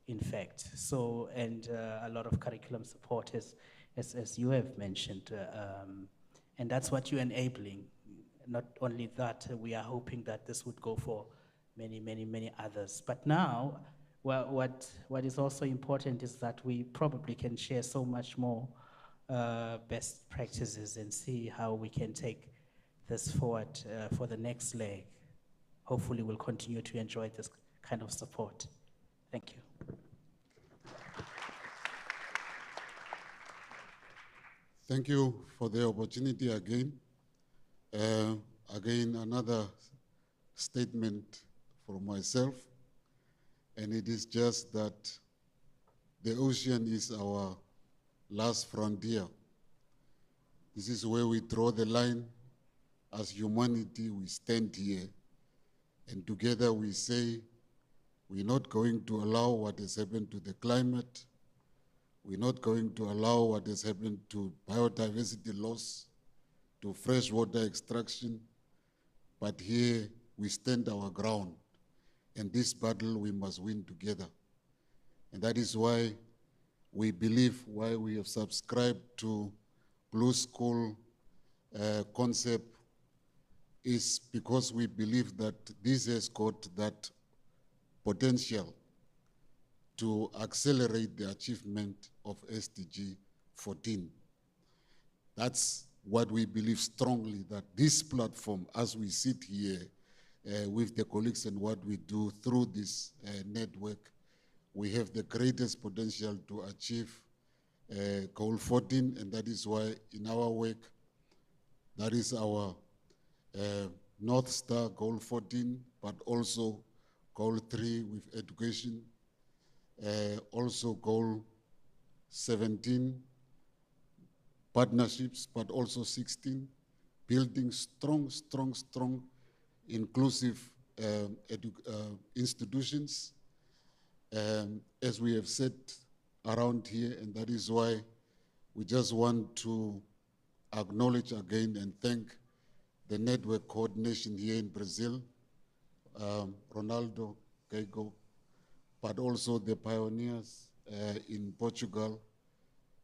in fact. So, and a lot of curriculum support, as you have mentioned. And that's what you're enabling. Not only that, we are hoping that this would go for many others. But now, well, what is also important is that we probably can share so much more best practices and see how we can take this forward for the next leg. Hopefully we'll continue to enjoy this kind of support. Thank you. Thank you for the opportunity again. Again, another statement for myself, and it is just that the ocean is our last frontier. This is where we draw the line. As humanity, we stand here, and together we say, we're not going to allow what has happened to the climate. We're not going to allow what has happened to biodiversity loss, to freshwater extraction, but here we stand our ground. And this battle we must win together. And that is why we believe, why we have subscribed to Blue School concept, is because we believe that this has got that potential to accelerate the achievement of SDG 14. That's what we believe strongly, that this platform, as we sit here with the colleagues and what we do through this network, we have the greatest potential to achieve goal 14, and that is why in our work, that is our North Star goal 14, but also goal 3 with education, also goal 17, partnerships, but also 16, building strong, inclusive institutions, as we have said around here, and that is why we just want to acknowledge again and thank the network coordination here in Brazil, Ronaldo, Keiko, but also the pioneers in Portugal,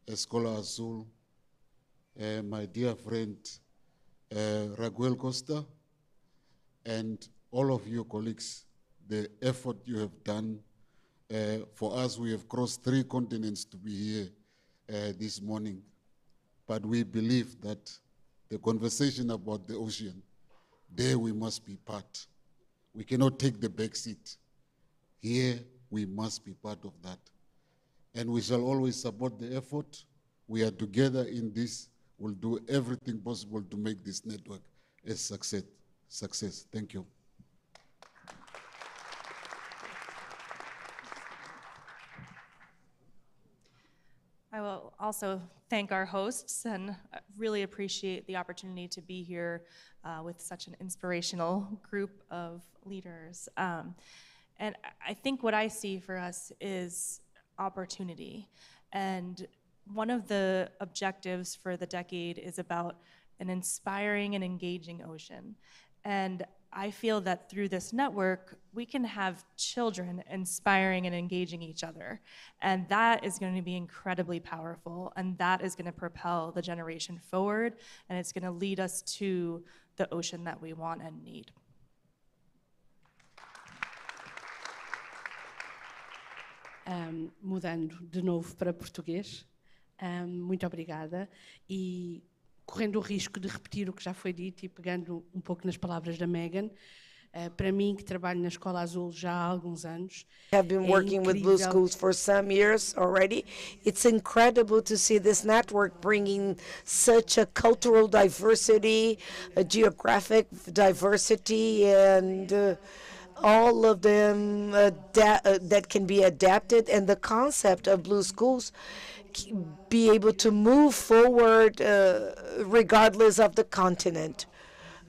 Escola Azul, my dear friend Raguel Costa, and all of your colleagues, the effort you have done. For us, we have crossed 3 continents to be here this morning, but we believe that the conversation about the ocean, there we must be part. We cannot take the back seat. Here, we must be part of that. And we shall always support the effort. We are together in this. We'll do everything possible to make this network a success. Thank you. I will also thank our hosts and really appreciate the opportunity to be here with such an inspirational group of leaders. And I think what I see for us is opportunity. And one of the objectives for the decade is about an inspiring and engaging ocean. And I feel that through this network, we can have children inspiring and engaging each other. And that is going to be incredibly powerful. And that is going to propel the generation forward. And it's going to lead us to the ocean that we want and need. Mudando de novo para português, muito obrigada. E correndo o risco de repetir o que já foi dito e pegando um pouco nas palavras da Megan, para mim, que trabalho na Escola Azul já há alguns anos, have been working with Blue Schools for some years already. It's incredible to see this network bringing such a cultural diversity, a geographic diversity, and all of them that can be adapted, and the concept of Blue Schools be able to move forward regardless of the continent,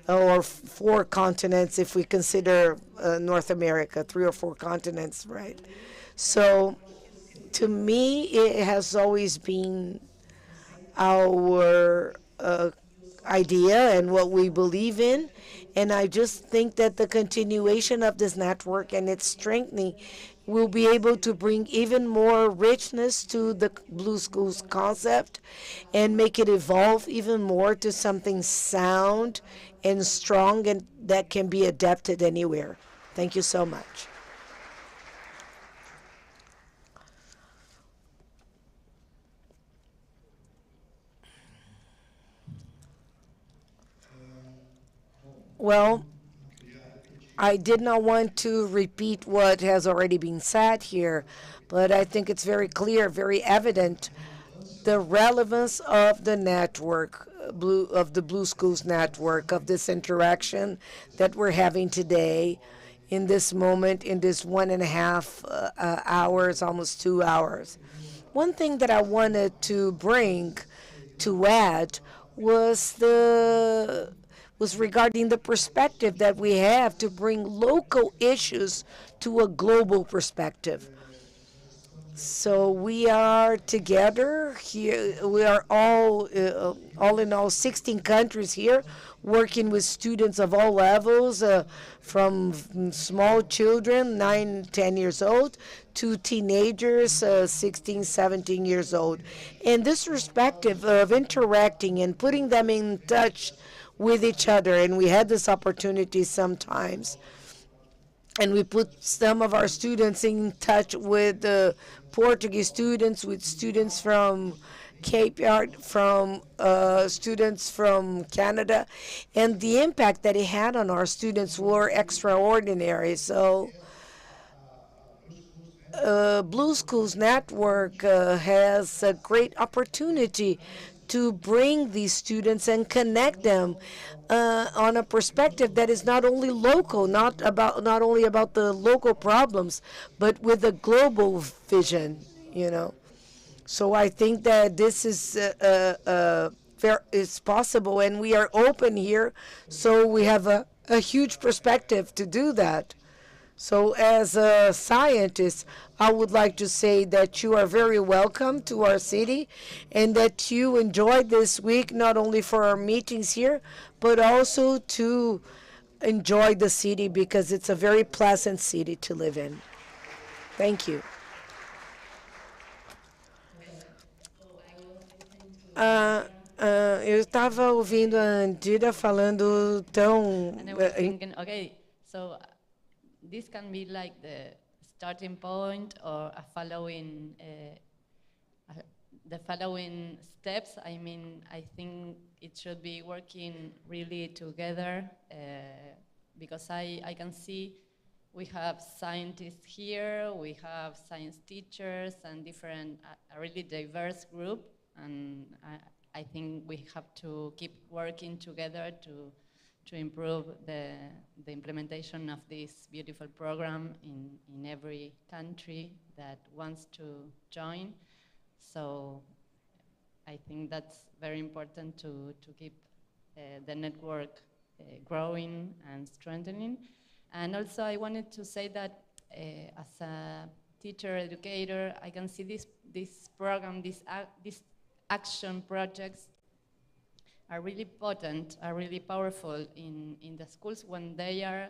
or 4 continents if we consider North America, 3 or 4 continents, right? So to me, it has always been our idea and what we believe in. And I just think that the continuation of this network and its strengthening will be able to bring even more richness to the Blue Schools concept and make it evolve even more to something sound and strong and that can be adapted anywhere. Thank you so much. Well, I did not want to repeat what has already been said here, but I think it's very clear, very evident, the relevance of the network, of the Blue Schools network, of this interaction that we're having today in this moment, in this 1.5 hours, almost 2 hours. One thing that I wanted to add was regarding the perspective that we have to bring local issues to a global perspective. So we are together here. We are all in all 16 countries here, working with students of all levels, from small children, 9, 10 years old, to teenagers, 16, 17 years old. And this perspective of interacting and putting them in touch with each other, and we had this opportunity sometimes and we put some of our students in touch with the Portuguese students, with students from Cape Yard, from students from Canada, and the impact that it had on our students were extraordinary. So Blue Schools Network has a great opportunity to bring these students and connect them on a perspective that is not only local, not only about the local problems, but with a global vision. You know, so I think that this is possible, and we are open here, so we have a huge perspective to do that. So as a scientist, I would like to say that you are very welcome to our city and that you enjoyed this week, not only for our meetings here, but also to enjoy the city because it's a very pleasant city to live in. Thank you. Eu estava ouvindo a Andira falando tão. And I was thinking, okay, so this can be like the starting point or the following steps. I mean, I think it should be working really together because I can see we have scientists here, we have science teachers and different, a really diverse group, and I think we have to keep working together to improve the implementation of this beautiful program in every country that wants to join. So I think that's very important to keep the network growing and strengthening. And also I wanted to say that as a teacher, educator, I can see this program, these action projects are really potent, are really powerful in the schools when they are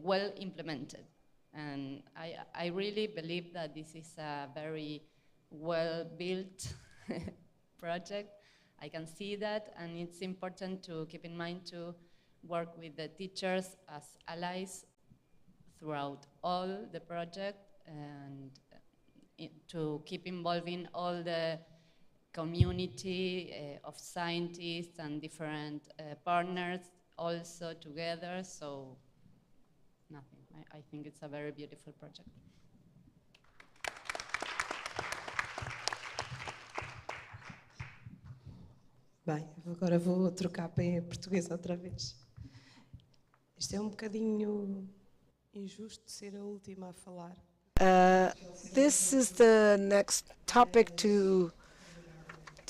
well implemented. And I really believe that this is a very well-built project. I can see that, and it's important to keep in mind to work with the teachers as allies throughout all the project and to keep involving all the community of scientists and different partners also together. So nothing. I think it's a very beautiful project. Bem, agora vou trocar para português outra vez. Isto é bocadinho injusto ser a última a falar. This is the next topic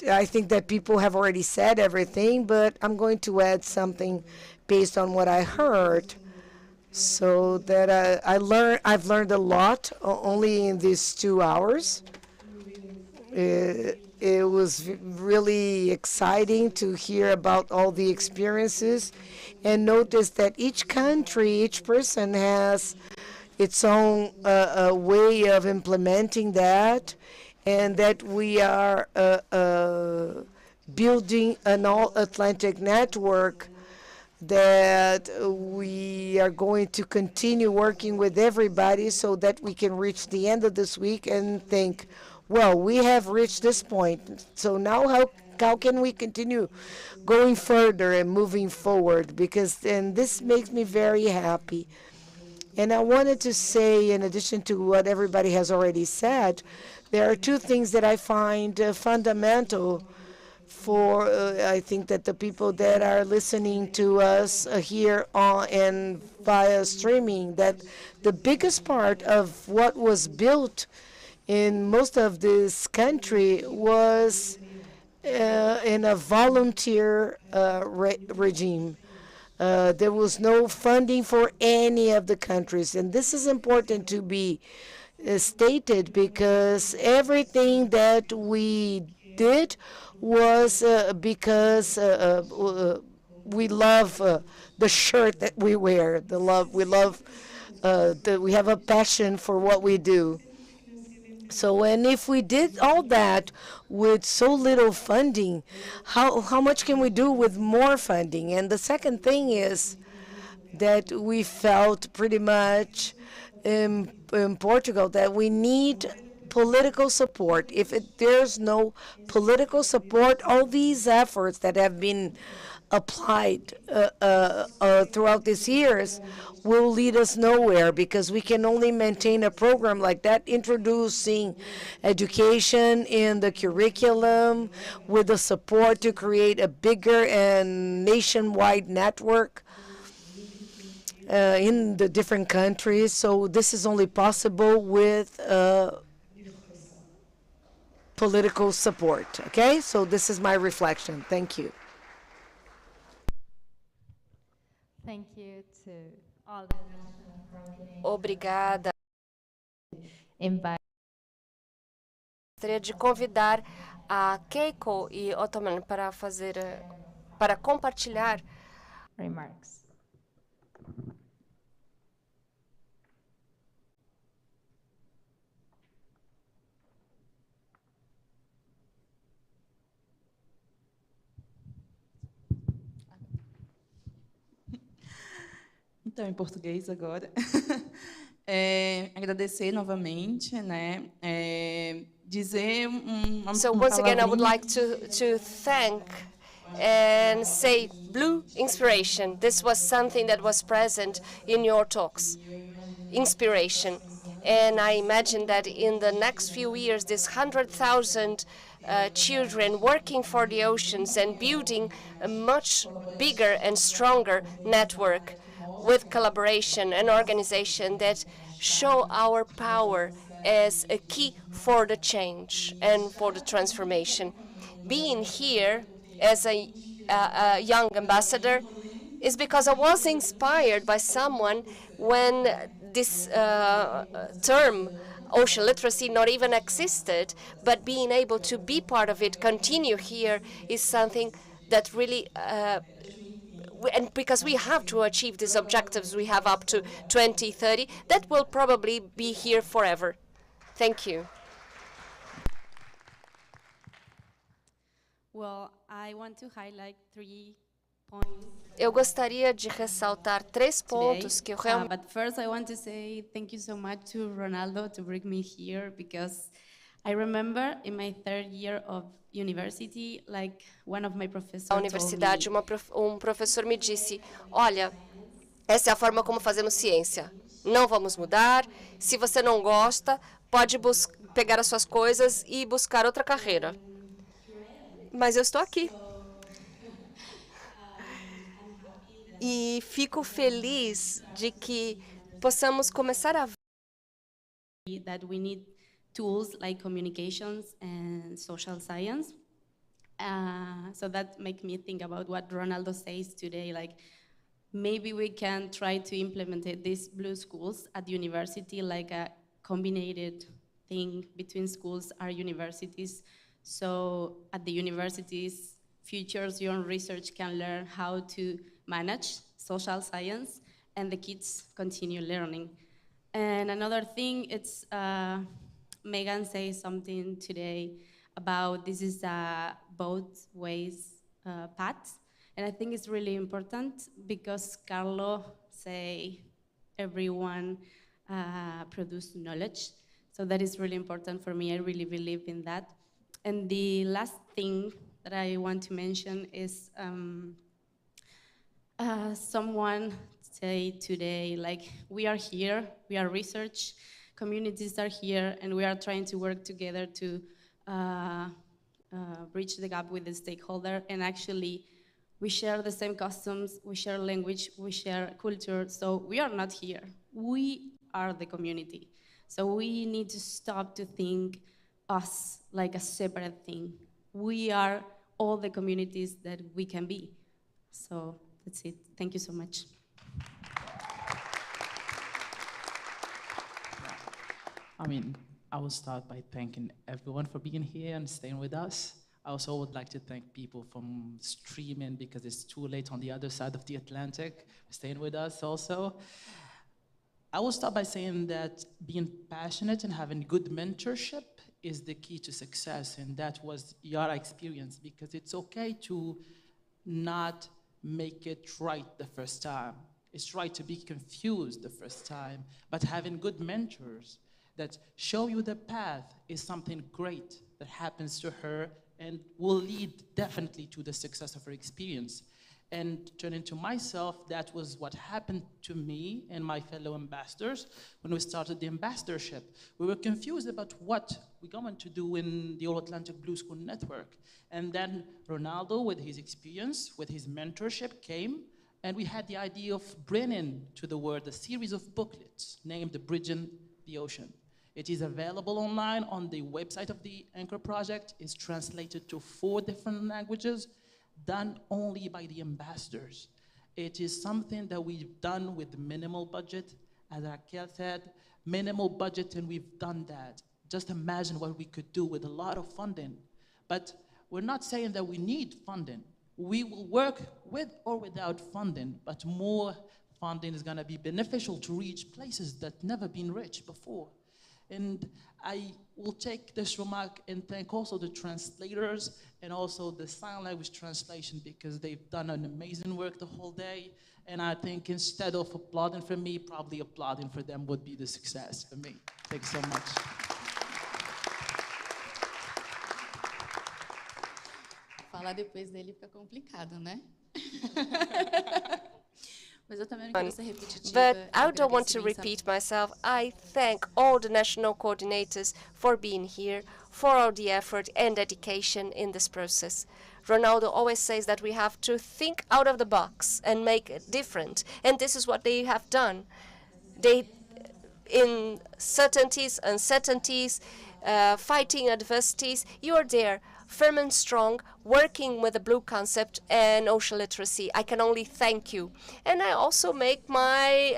I think that people have already said everything, but I'm going to add something based on what I heard. So that I've learned a lot only in these 2 hours. It was really exciting to hear about all the experiences and notice that each country, each person has its own way of implementing that, and that we are building an all-Atlantic network that we are going to continue working with everybody so that we can reach the end of this week and think, well, we have reached this point, so now how can we continue going further and moving forward? And this makes me very happy. And I wanted to say, in addition to what everybody has already said, there are 2 things that I find fundamental for, I think that the people that are listening to us here and via streaming, that the biggest part of what was built in most of this country was in a volunteer regime. There was no funding for any of the countries, and this is important to be stated because everything that we did was because we love the shirt that we wear. We have a passion for what we do. So, and if we did all that with so little funding, how much can we do with more funding? And the second thing is, that we felt pretty much in Portugal, that we need political support. If there's no political support, all these efforts that have been applied throughout these years will lead us nowhere, because we can only maintain a program like that, introducing education in the curriculum with the support to create a bigger and nationwide network in the different countries. So this is only possible with political support. Okay, so this is my reflection. Thank you. Thank you to all the Obrigada. invite. Gostaria de convidar a Keiko e Ottoman para compartilhar remarks. Então, em português agora. Agradecer novamente, né? Dizer So once again, I would like to thank and say Blue Inspiration. This was something that was present in your talks. Inspiration. And I imagine that in the next few years, this 100,000 children working for the oceans and building a much bigger and stronger network with collaboration and organization that show our power as a key for the change and for the transformation. Being here as a young ambassador is because I was inspired by someone when this term ocean literacy not even existed, but being able to be part of it, continue here, is something that really and because we have to achieve these objectives we have up to 2030, that will probably be here forever. Thank you. Well, I want to highlight 3 points. Eu gostaria de ressaltar 3 pontos que eu realmente... But first I want to say thank you so much to Ronaldo to bring me here, because I remember in my 3rd year of university, like one of my professors Na universidade, professor me disse, olha, essa é a forma como fazemos ciência. Não vamos mudar. Se você não gosta, pode pegar as suas coisas e buscar outra carreira. Mas eu estou aqui. E fico feliz de que possamos começar a ver that we need tools like communications and social science. So that makes me think about what Ronaldo says today, like maybe we can try to implement these blue schools at university, like a combined thing between schools or universities. So at the universities, futures young research can learn how to manage social science, and the kids continue learning. And another thing, it's Megan says something today about this is a both ways path, and I think it's really important because Carlo say everyone produce knowledge, so that is really important for me. I really believe in that. And the last thing that I want to mention is someone say today, like, we are here, we are research, communities are here, and we are trying to work together to bridge the gap with the stakeholder, and actually we share the same customs, we share language, we share culture, so we are not here. We are the community. So we need to stop to think us like a separate thing. We are all the communities that we can be. So that's it. Thank you so much. I mean, I will start by thanking everyone for being here and staying with us. I also would like to thank people from streaming because it's too late on the other side of the Atlantic, staying with us also. I will start by saying that being passionate and having good mentorship is the key to success, and that was your experience, because it's okay to not make it right the first time. is right to be confused the first time, but having good mentors that show you the path is something great that happens to her and will lead definitely to the success of her experience. And turning to myself, that was what happened to me and my fellow ambassadors when we started the ambassadorship. We were confused about what we're going to do in the All Atlantic Blue School Network. And then Ronaldo, with his experience, with his mentorship, came, and we had the idea of bringing to the world a series of booklets named Bridging the Ocean. It is available online on the website of the Anchor Project. It's translated to 4 different languages, done only by the ambassadors. It is something that we've done with minimal budget. As Raquel said, minimal budget, and we've done that. Just imagine what we could do with a lot of funding. But we're not saying that we need funding. We will work with or without funding, but more funding is gonna be beneficial to reach places that never been reached before. And I will take this remark and thank also the translators and also the sign language translation, because they've done an amazing work the whole day. And I think instead of applauding for me, probably applauding for them would be the success for me. Thanks so much. Falar depois dele fica complicado, né? Mas eu também não quero ser repetitiva. But I don't want to repeat myself. I thank all the national coordinators for being here, for all the effort and dedication in this process. Ronaldo always says that we have to think out of the box and make it different. And this is what they have done. They, in certainties, uncertainties, fighting adversities, you are there, firm and strong, working with the blue concept and ocean literacy. I can only thank you. And I also make my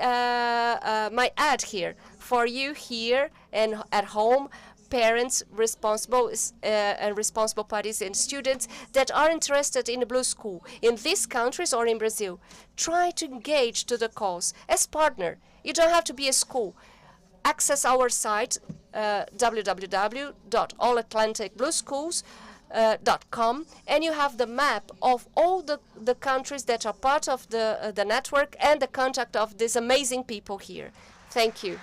my ad here for you here and at home, parents, responsible and responsible parties and students that are interested in the blue school in these countries or in Brazil. Try to engage to the cause as partner. You don't have to be a school. Access our site, www.allatlanticblueschools.com, and you have the map of all the countries that are part of the network and the contact of these amazing people here. Thank you.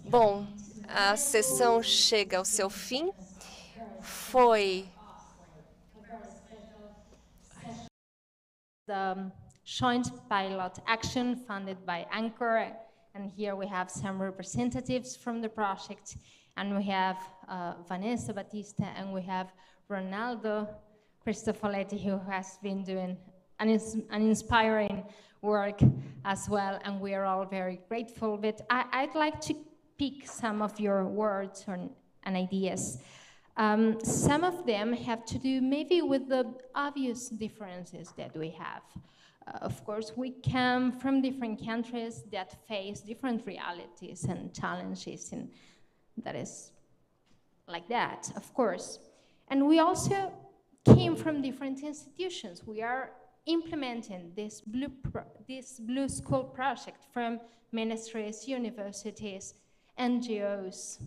Bom, a sessão chega ao seu fim. Foi the joint pilot action funded by Anchor, and here we have some representatives from the project, and we have Vanessa Batista, and we have Ronaldo Cristofoletti, who has been doing an inspiring work as well, and we are all very grateful. But I'd like to pick some of your words and ideas. Some of them have to do maybe with the obvious differences that we have. Of course, we come from different countries that face different realities and challenges, and that is like that, of course. And we also came from different institutions. We are implementing this Blue School project from ministries, universities, NGOs.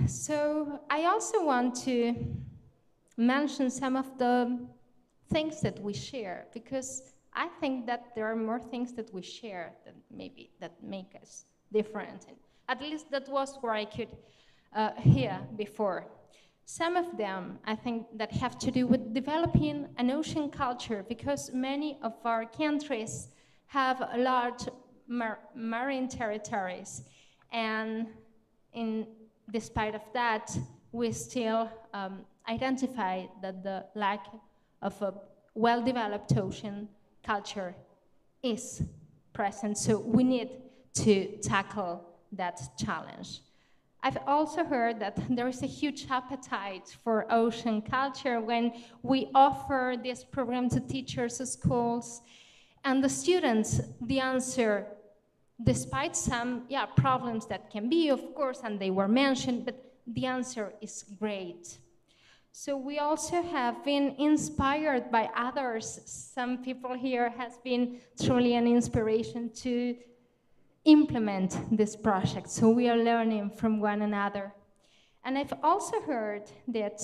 So I also want to mention some of the things that we share, because I think that there are more things that we share that maybe that make us different. And at least that was where I could hear before. Some of them, I think, that have to do with developing an ocean culture, because many of our countries have large marine territories, and despite of that, we still identify that the lack of a well-developed ocean culture is present. So we need to tackle that challenge. I've also heard that there is a huge appetite for ocean culture when we offer this program to teachers, schools, and the students. The answer, despite some problems that can be, of course, and they were mentioned, but the answer is great. So we also have been inspired by others. Some people here has been truly an inspiration to implement this project. So we are learning from one another. And I've also heard that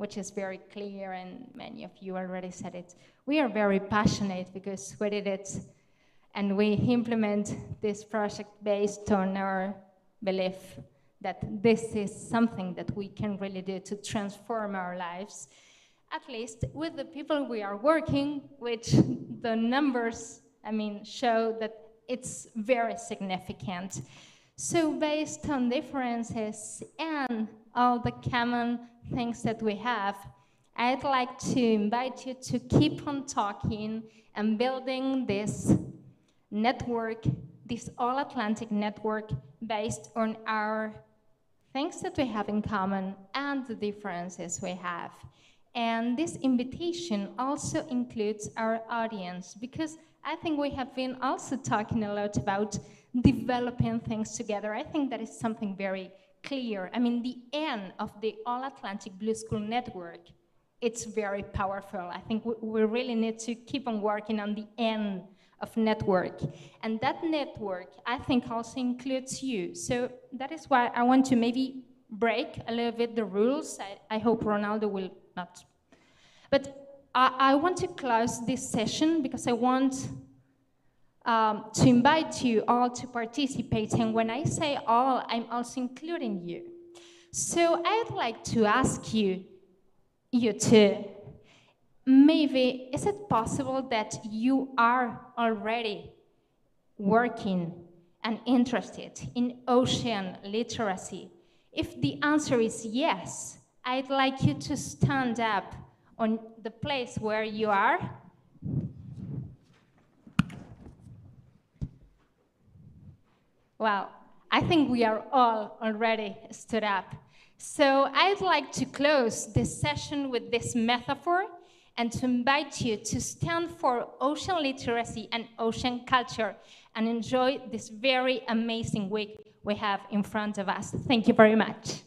which is very clear, and many of you already said it. We are very passionate because we did it, and we implement this project based on our belief that this is something that we can really do to transform our lives, at least with the people we are working, which the numbers, show that it's very significant. So based on differences and all the common things that we have, I'd like to invite you to keep on talking and building this network, this all-Atlantic network based on our things that we have in common and the differences we have. And this invitation also includes our audience, because I think we have been also talking a lot about developing things together. I think that is something very clear. The end of the All-Atlantic Blue School Network, it's very powerful. I think we really need to keep on working on the end of network. And that network, I think, also includes you. So that is why I want to maybe break a little bit the rules. I hope Ronaldo will not. But I want to close this session because I want to invite you all to participate. And when I say all, I'm also including you. So I'd like to ask you two, maybe, is it possible that you are already working and interested in ocean literacy? If the answer is yes, I'd like you to stand up on the place where you are. Well, I think we are all already stood up. So I'd like to close this session with this metaphor and to invite you to stand for ocean literacy and ocean culture and enjoy this very amazing week we have in front of us. Thank you very much.